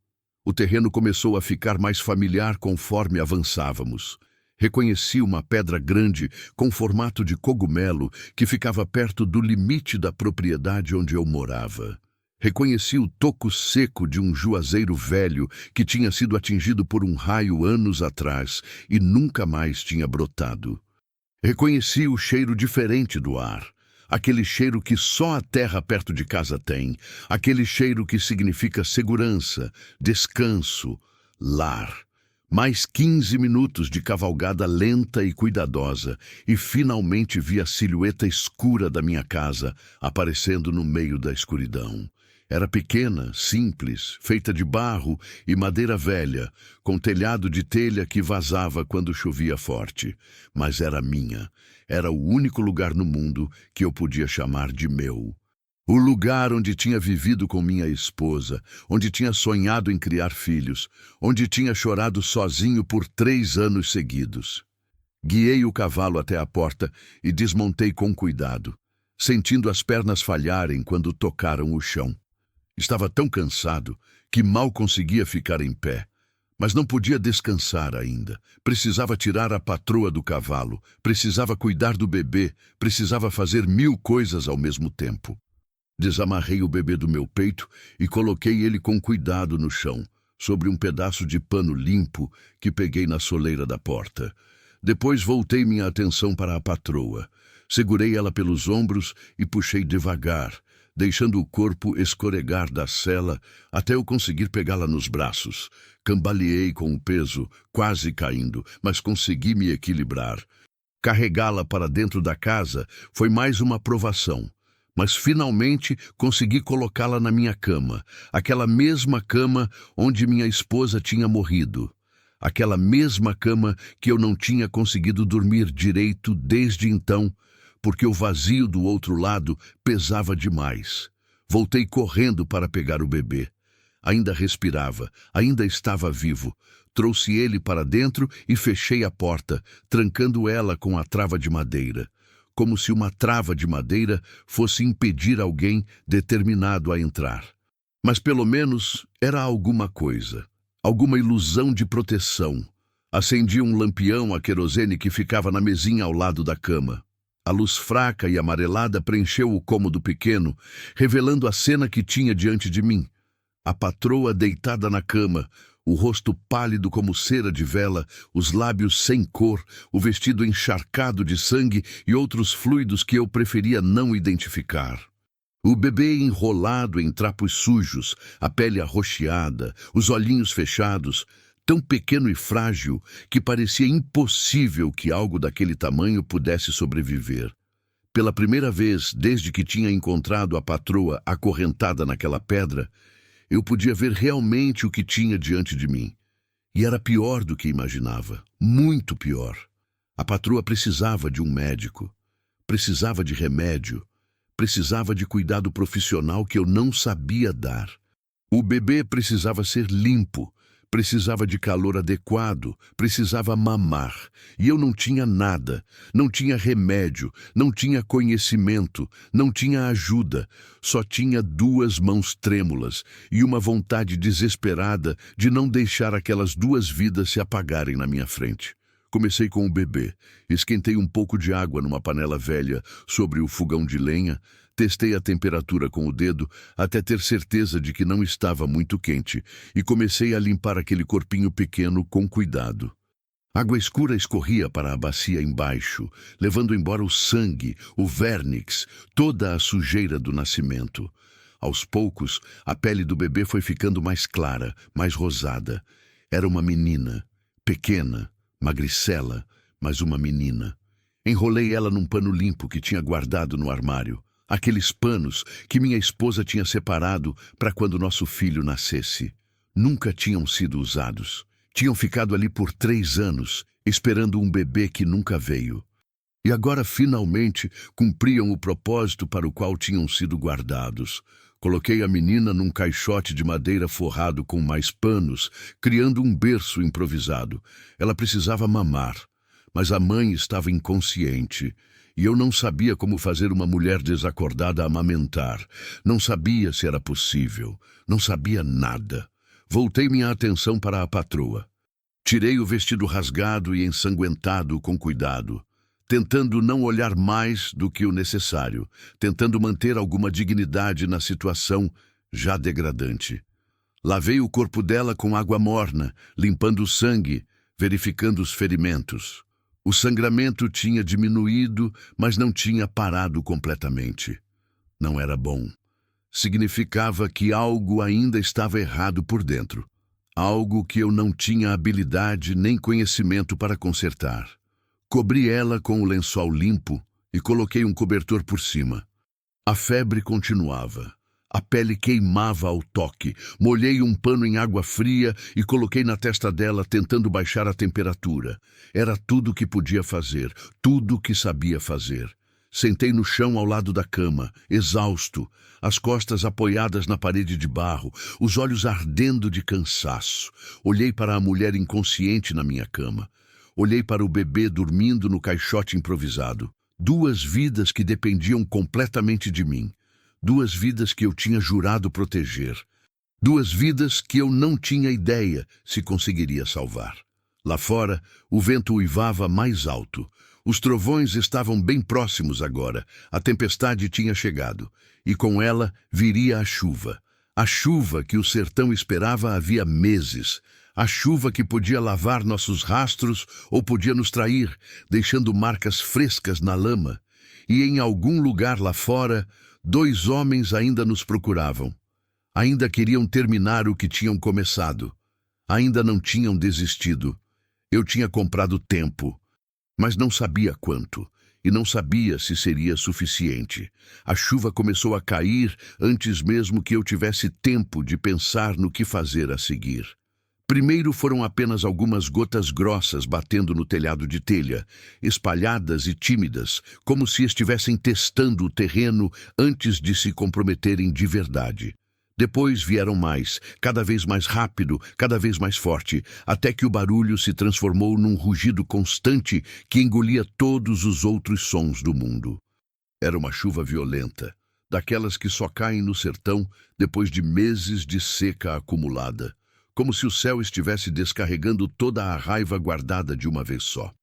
O terreno começou a ficar mais familiar conforme avançávamos. Reconheci uma pedra grande com formato de cogumelo que ficava perto do limite da propriedade onde eu morava. Reconheci o toco seco de um juazeiro velho que tinha sido atingido por um raio anos atrás e nunca mais tinha brotado. Reconheci o cheiro diferente do ar, aquele cheiro que só a terra perto de casa tem, aquele cheiro que significa segurança, descanso, lar. Mais 15 minutos de cavalgada lenta e cuidadosa, e finalmente vi a silhueta escura da minha casa aparecendo no meio da escuridão. Era pequena, simples, feita de barro e madeira velha, com telhado de telha que vazava quando chovia forte. Mas era minha. Era o único lugar no mundo que eu podia chamar de meu. O lugar onde tinha vivido com minha esposa, onde tinha sonhado em criar filhos, onde tinha chorado sozinho por 3 anos seguidos. Guiei o cavalo até a porta e desmontei com cuidado, sentindo as pernas falharem quando tocaram o chão. Estava tão cansado que mal conseguia ficar em pé, mas não podia descansar ainda. Precisava tirar a patroa do cavalo, precisava cuidar do bebê, precisava fazer 1000 coisas ao mesmo tempo. Desamarrei o bebê do meu peito e coloquei ele com cuidado no chão, sobre um pedaço de pano limpo que peguei na soleira da porta. Depois voltei minha atenção para a patroa. Segurei ela pelos ombros e puxei devagar, deixando o corpo escorregar da sela até eu conseguir pegá-la nos braços. Cambaleei com o peso, quase caindo, mas consegui me equilibrar. Carregá-la para dentro da casa foi mais uma provação. Mas finalmente consegui colocá-la na minha cama, aquela mesma cama onde minha esposa tinha morrido. Aquela mesma cama que eu não tinha conseguido dormir direito desde então, porque o vazio do outro lado pesava demais. Voltei correndo para pegar o bebê. Ainda respirava, ainda estava vivo. Trouxe ele para dentro e fechei a porta, trancando ela com a trava de madeira. Como se uma trava de madeira fosse impedir alguém determinado a entrar. Mas pelo menos era alguma coisa, alguma ilusão de proteção. Acendi um lampião a querosene que ficava na mesinha ao lado da cama. A luz fraca e amarelada preencheu o cômodo pequeno, revelando a cena que tinha diante de mim. A patroa deitada na cama, O rosto pálido como cera de vela, os lábios sem cor, o vestido encharcado de sangue e outros fluidos que eu preferia não identificar. O bebê enrolado em trapos sujos, a pele arroxeada, os olhinhos fechados, tão pequeno e frágil que parecia impossível que algo daquele tamanho pudesse sobreviver. Pela primeira vez, desde que tinha encontrado a patroa acorrentada naquela pedra, eu podia ver realmente o que tinha diante de mim. E era pior do que imaginava, muito pior. A patroa precisava de um médico, precisava de remédio, precisava de cuidado profissional que eu não sabia dar. O bebê precisava ser limpo, precisava de calor adequado, precisava mamar. E eu não tinha nada, não tinha remédio, não tinha conhecimento, não tinha ajuda. Só tinha 2 mãos trêmulas e uma vontade desesperada de não deixar aquelas 2 vidas se apagarem na minha frente. Comecei com o bebê, esquentei um pouco de água numa panela velha sobre o fogão de lenha, testei a temperatura com o dedo até ter certeza de que não estava muito quente e comecei a limpar aquele corpinho pequeno com cuidado. Água escura escorria para a bacia embaixo, levando embora o sangue, o vernix, toda a sujeira do nascimento. Aos poucos, a pele do bebê foi ficando mais clara, mais rosada. Era uma menina, pequena, magricela, mas uma menina. Enrolei ela num pano limpo que tinha guardado no armário. Aqueles panos que minha esposa tinha separado para quando nosso filho nascesse. Nunca tinham sido usados. Tinham ficado ali por 3 anos, esperando um bebê que nunca veio. E agora, finalmente, cumpriam o propósito para o qual tinham sido guardados. Coloquei a menina num caixote de madeira forrado com mais panos, criando um berço improvisado. Ela precisava mamar, mas a mãe estava inconsciente. E eu não sabia como fazer uma mulher desacordada amamentar. Não sabia se era possível. Não sabia nada. Voltei minha atenção para a patroa. Tirei o vestido rasgado e ensanguentado com cuidado, tentando não olhar mais do que o necessário, tentando manter alguma dignidade na situação já degradante. Lavei o corpo dela com água morna, limpando o sangue, verificando os ferimentos. O sangramento tinha diminuído, mas não tinha parado completamente. Não era bom. Significava que algo ainda estava errado por dentro. Algo que eu não tinha habilidade nem conhecimento para consertar. Cobri ela com o lençol limpo e coloquei um cobertor por cima. A febre continuava. A pele queimava ao toque. Molhei um pano em água fria e coloquei na testa dela, tentando baixar a temperatura. Era tudo o que podia fazer, tudo o que sabia fazer. Sentei no chão ao lado da cama, exausto, as costas apoiadas na parede de barro, os olhos ardendo de cansaço. Olhei para a mulher inconsciente na minha cama. Olhei para o bebê dormindo no caixote improvisado. 2 vidas que dependiam completamente de mim. 2 vidas que eu tinha jurado proteger. 2 vidas que eu não tinha ideia se conseguiria salvar. Lá fora, o vento uivava mais alto. Os trovões estavam bem próximos agora. A tempestade tinha chegado. E com ela viria a chuva. A chuva que o sertão esperava havia meses. A chuva que podia lavar nossos rastros ou podia nos trair, deixando marcas frescas na lama. E em algum lugar lá fora, 2 homens ainda nos procuravam. Ainda queriam terminar o que tinham começado. Ainda não tinham desistido. Eu tinha comprado tempo, mas não sabia quanto, e não sabia se seria suficiente. A chuva começou a cair antes mesmo que eu tivesse tempo de pensar no que fazer a seguir. Primeiro foram apenas algumas gotas grossas batendo no telhado de telha, espalhadas e tímidas, como se estivessem testando o terreno antes de se comprometerem de verdade. Depois vieram mais, cada vez mais rápido, cada vez mais forte, até que o barulho se transformou num rugido constante que engolia todos os outros sons do mundo. Era uma chuva violenta, daquelas que só caem no sertão depois de meses de seca acumulada, como se o céu estivesse descarregando toda a raiva guardada de uma vez só.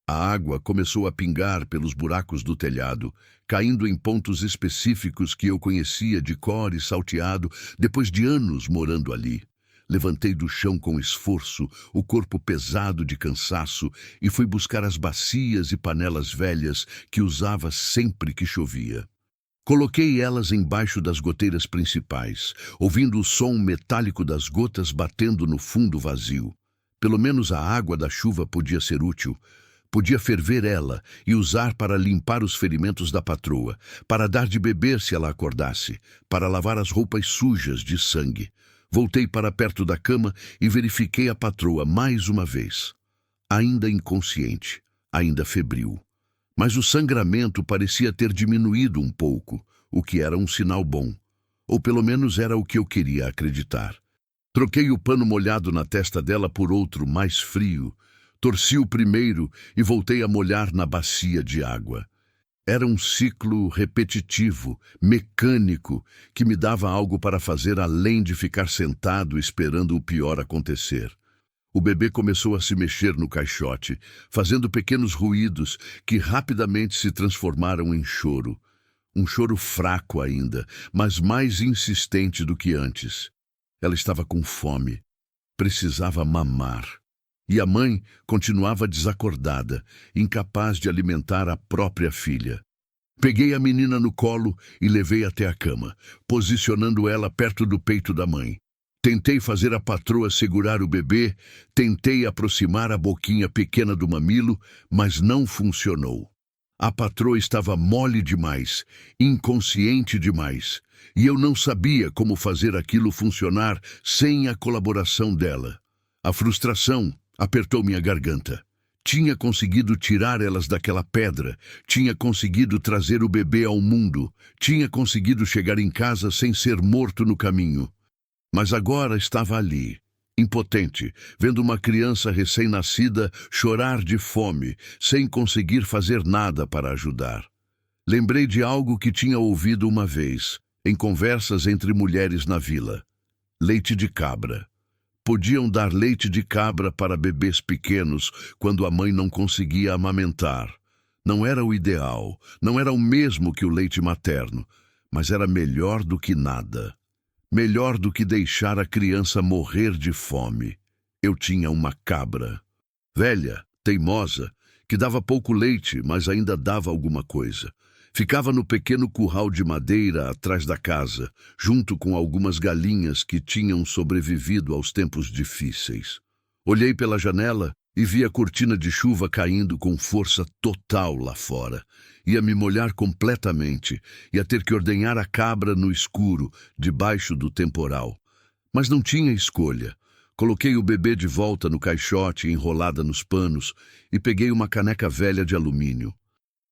A água começou a pingar pelos buracos do telhado, caindo em pontos específicos que eu conhecia de cor e salteado depois de anos morando ali. Levantei do chão com esforço, o corpo pesado de cansaço, e fui buscar as bacias e panelas velhas que usava sempre que chovia. Coloquei elas embaixo das goteiras principais, ouvindo o som metálico das gotas batendo no fundo vazio. Pelo menos a água da chuva podia ser útil. Podia ferver ela e usar para limpar os ferimentos da patroa, para dar de beber se ela acordasse, para lavar as roupas sujas de sangue. Voltei para perto da cama e verifiquei a patroa mais uma vez. Ainda inconsciente, ainda febril. Mas o sangramento parecia ter diminuído um pouco, o que era um sinal bom. Ou pelo menos era o que eu queria acreditar. Troquei o pano molhado na testa dela por outro mais frio. Torci o primeiro e voltei a molhar na bacia de água. Era um ciclo repetitivo, mecânico, que me dava algo para fazer além de ficar sentado esperando o pior acontecer. O bebê começou a se mexer no caixote, fazendo pequenos ruídos que rapidamente se transformaram em choro. Um choro fraco ainda, mas mais insistente do que antes. Ela estava com fome. Precisava mamar. E a mãe continuava desacordada, incapaz de alimentar a própria filha. Peguei a menina no colo e levei até a cama, posicionando ela perto do peito da mãe. Tentei fazer a patroa segurar o bebê, tentei aproximar a boquinha pequena do mamilo, mas não funcionou. A patroa estava mole demais, inconsciente demais, e eu não sabia como fazer aquilo funcionar sem a colaboração dela. A frustração apertou minha garganta. Tinha conseguido tirar elas daquela pedra, tinha conseguido trazer o bebê ao mundo, tinha conseguido chegar em casa sem ser morto no caminho. Mas agora estava ali, impotente, vendo uma criança recém-nascida chorar de fome, sem conseguir fazer nada para ajudar. Lembrei de algo que tinha ouvido uma vez, em conversas entre mulheres na vila. Leite de cabra. Podiam dar leite de cabra para bebês pequenos quando a mãe não conseguia amamentar. Não era o ideal, não era o mesmo que o leite materno, mas era melhor do que nada. Melhor do que deixar a criança morrer de fome. Eu tinha uma cabra. Velha, teimosa, que dava pouco leite, mas ainda dava alguma coisa. Ficava no pequeno curral de madeira atrás da casa, junto com algumas galinhas que tinham sobrevivido aos tempos difíceis. Olhei pela janela e vi a cortina de chuva caindo com força total lá fora. Ia me molhar completamente, ia ter que ordenhar a cabra no escuro, debaixo do temporal. Mas não tinha escolha. Coloquei o bebê de volta no caixote enrolada nos panos e peguei uma caneca velha de alumínio.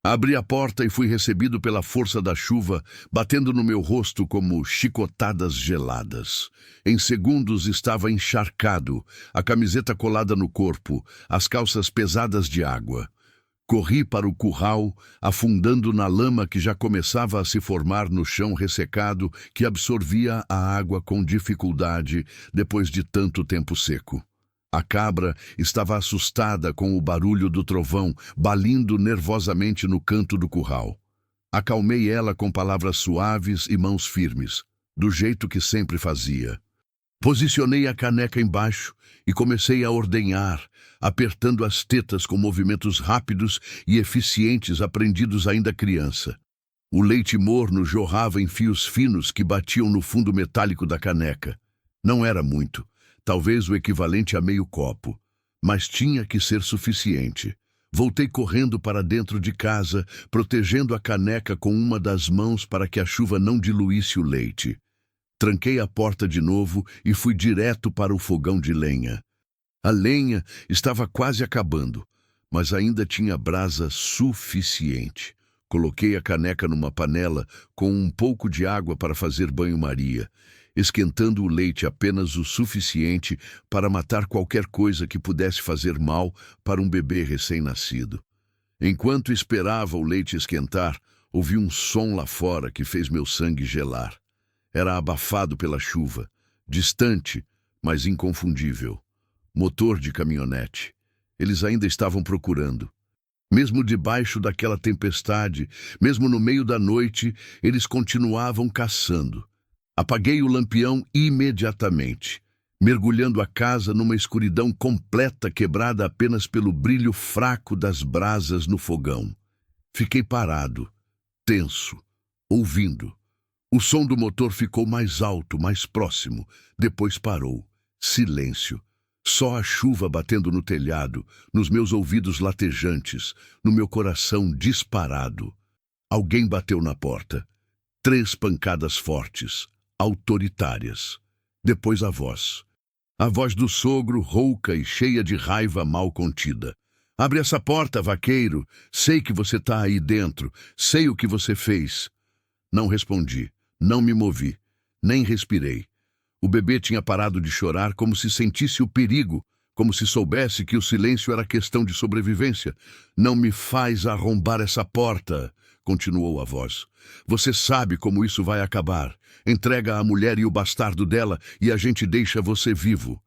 Abri a porta e fui recebido pela força da chuva, batendo no meu rosto como chicotadas geladas. Em segundos estava encharcado, a camiseta colada no corpo, as calças pesadas de água. Corri para o curral, afundando na lama que já começava a se formar no chão ressecado que absorvia a água com dificuldade depois de tanto tempo seco. A cabra estava assustada com o barulho do trovão, balindo nervosamente no canto do curral. Acalmei ela com palavras suaves e mãos firmes, do jeito que sempre fazia. Posicionei a caneca embaixo e comecei a ordenhar, apertando as tetas com movimentos rápidos e eficientes aprendidos ainda criança. O leite morno jorrava em fios finos que batiam no fundo metálico da caneca. Não era muito. Talvez o equivalente a meio copo, mas tinha que ser suficiente. Voltei correndo para dentro de casa, protegendo a caneca com uma das mãos para que a chuva não diluísse o leite. Tranquei a porta de novo e fui direto para o fogão de lenha. A lenha estava quase acabando, mas ainda tinha brasa suficiente. Coloquei a caneca numa panela com um pouco de água para fazer banho-maria, esquentando o leite apenas o suficiente para matar qualquer coisa que pudesse fazer mal para um bebê recém-nascido. Enquanto esperava o leite esquentar, ouvi um som lá fora que fez meu sangue gelar. Era abafado pela chuva, distante, mas inconfundível. Motor de caminhonete. Eles ainda estavam procurando. Mesmo debaixo daquela tempestade, mesmo no meio da noite, eles continuavam caçando. Apaguei o lampião imediatamente. mergulhando a casa numa escuridão completa quebrada apenas pelo brilho fraco das brasas no fogão. Fiquei parado, tenso, ouvindo. O som do motor ficou mais alto, mais próximo. Depois parou. Silêncio. Só a chuva batendo no telhado, nos meus ouvidos latejantes, no meu coração disparado. Alguém bateu na porta. 3 pancadas fortes, autoritárias. Depois a voz. A voz do sogro, rouca e cheia de raiva mal contida. Abre essa porta, vaqueiro. Sei que você está aí dentro. Sei o que você fez. Não respondi. Não me movi. Nem respirei. O bebê tinha parado de chorar como se sentisse o perigo, como se soubesse que o silêncio era questão de sobrevivência. Não me faz arrombar essa porta, continuou a voz. Você sabe como isso vai acabar. Entrega a mulher e o bastardo dela e a gente deixa você vivo.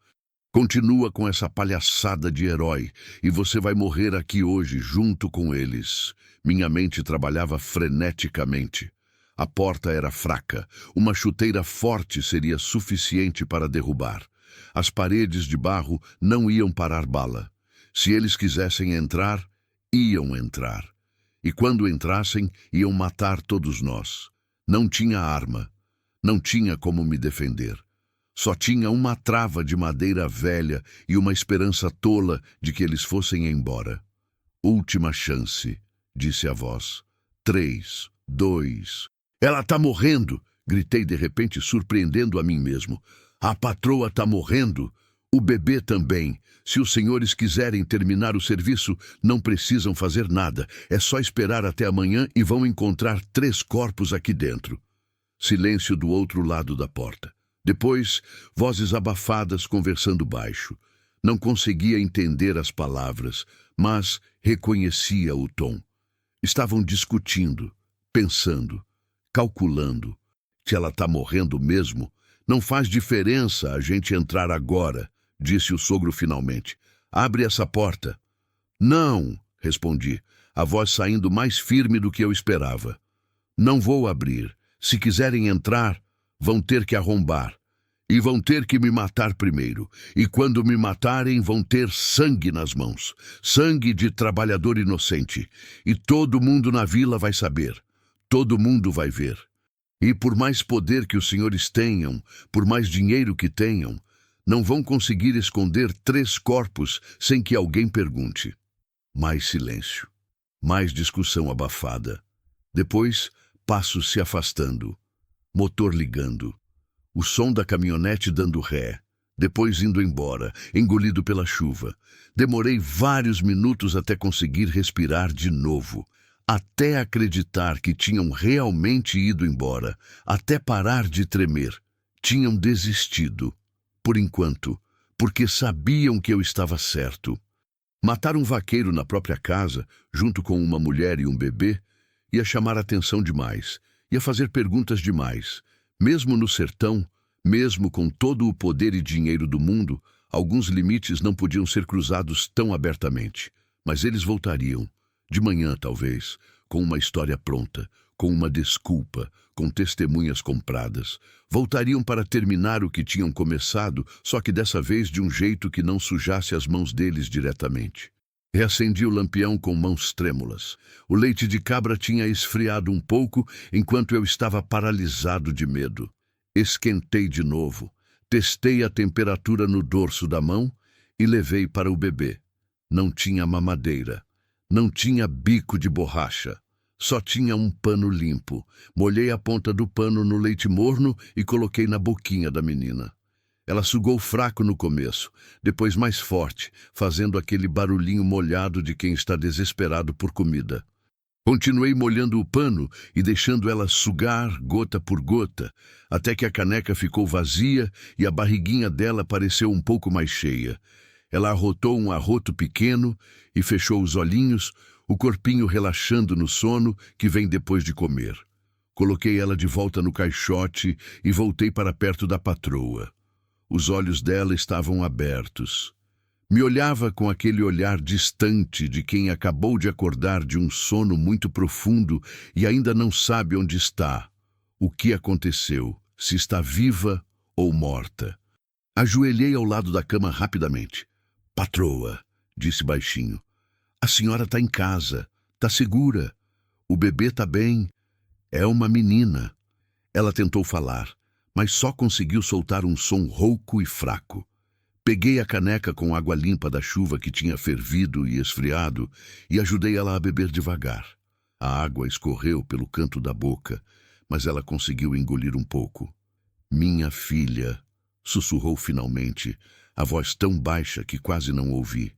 Continua com essa palhaçada de herói e você vai morrer aqui hoje junto com eles. Minha mente trabalhava freneticamente. A porta era fraca. Uma chuteira forte seria suficiente para derrubar. As paredes de barro não iam parar bala. Se eles quisessem entrar, iam entrar. E quando entrassem, iam matar todos nós. Não tinha arma. Não tinha como me defender. Só tinha uma trava de madeira velha e uma esperança tola de que eles fossem embora. Última chance, disse a voz. 3, 2... Ela está morrendo, gritei de repente, surpreendendo a mim mesmo. A patroa está morrendo. O bebê também. Se os senhores quiserem terminar o serviço, não precisam fazer nada. É só esperar até amanhã e vão encontrar 3 corpos aqui dentro. Silêncio do outro lado da porta. Depois, vozes abafadas conversando baixo. Não conseguia entender as palavras, mas reconhecia o tom. Estavam discutindo, pensando, calculando. Se ela está morrendo mesmo, não faz diferença a gente entrar agora, disse o sogro finalmente. Abre essa porta. Não, respondi, a voz saindo mais firme do que eu esperava. Não vou abrir. Se quiserem entrar, vão ter que arrombar. E vão ter que me matar primeiro. E quando me matarem, vão ter sangue nas mãos. Sangue de trabalhador inocente. E todo mundo na vila vai saber. Todo mundo vai ver. E por mais poder que os senhores tenham, por mais dinheiro que tenham, não vão conseguir esconder 3 corpos sem que alguém pergunte. Mais silêncio. Mais discussão abafada. Depois, passos se afastando. Motor ligando. O som da caminhonete dando ré. Depois indo embora, engolido pela chuva. Demorei vários minutos até conseguir respirar de novo. Até acreditar que tinham realmente ido embora. Até parar de tremer. Tinham desistido. Por enquanto. Porque sabiam que eu estava certo. Matar um vaqueiro na própria casa, junto com uma mulher e um bebê, ia chamar atenção demais. Ia fazer perguntas demais. Mesmo no sertão, mesmo com todo o poder e dinheiro do mundo, alguns limites não podiam ser cruzados tão abertamente. Mas eles voltariam, de manhã talvez, com uma história pronta, com uma desculpa, com testemunhas compradas. Voltariam para terminar o que tinham começado, só que dessa vez de um jeito que não sujasse as mãos deles diretamente. Reacendi o lampião com mãos trêmulas. O leite de cabra tinha esfriado um pouco enquanto eu estava paralisado de medo. Esquentei de novo, testei a temperatura no dorso da mão e levei para o bebê. Não tinha mamadeira, não tinha bico de borracha, só tinha um pano limpo. Molhei a ponta do pano no leite morno e coloquei na boquinha da menina. Ela sugou fraco no começo, depois mais forte, fazendo aquele barulhinho molhado de quem está desesperado por comida. Continuei molhando o pano e deixando ela sugar gota por gota, até que a caneca ficou vazia e a barriguinha dela pareceu um pouco mais cheia. Ela arrotou um arroto pequeno e fechou os olhinhos, o corpinho relaxando no sono que vem depois de comer. Coloquei ela de volta no caixote e voltei para perto da patroa. Os olhos dela estavam abertos. Me olhava com aquele olhar distante de quem acabou de acordar de um sono muito profundo e ainda não sabe onde está, o que aconteceu, se está viva ou morta. Ajoelhei ao lado da cama rapidamente. Patroa, disse baixinho, a senhora está em casa, está segura. O bebê está bem. É uma menina. Ela tentou falar, mas só conseguiu soltar um som rouco e fraco. Peguei a caneca com água limpa da chuva que tinha fervido e esfriado e ajudei ela a beber devagar. A água escorreu pelo canto da boca, mas ela conseguiu engolir um pouco. Minha filha, sussurrou finalmente, a voz tão baixa que quase não ouvi.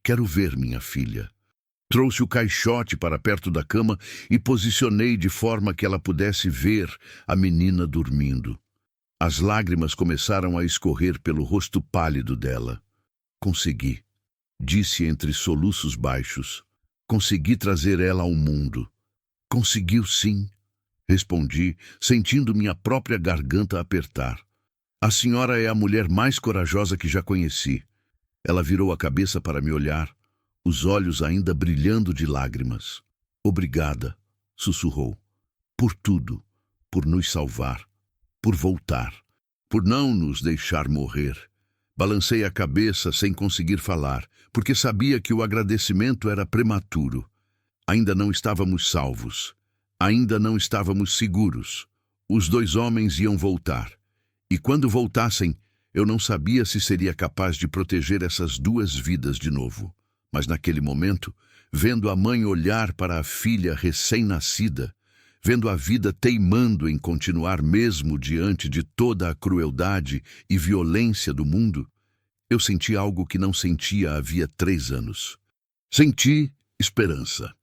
Quero ver minha filha. Trouxe o caixote para perto da cama e posicionei de forma que ela pudesse ver a menina dormindo. As lágrimas começaram a escorrer pelo rosto pálido dela. Consegui, disse entre soluços baixos. Consegui trazer ela ao mundo. Conseguiu sim, respondi, sentindo minha própria garganta apertar. A senhora é a mulher mais corajosa que já conheci. Ela virou a cabeça para me olhar, os olhos ainda brilhando de lágrimas. Obrigada, sussurrou. Por tudo, por nos salvar, por voltar, por não nos deixar morrer. Balancei a cabeça sem conseguir falar, porque sabia que o agradecimento era prematuro. Ainda não estávamos salvos. Ainda não estávamos seguros. Os dois homens iam voltar. E quando voltassem, eu não sabia se seria capaz de proteger essas duas vidas de novo. Mas naquele momento, vendo a mãe olhar para a filha recém-nascida, vendo a vida teimando em continuar mesmo diante de toda a crueldade e violência do mundo, eu senti algo que não sentia havia 3 anos. Senti esperança.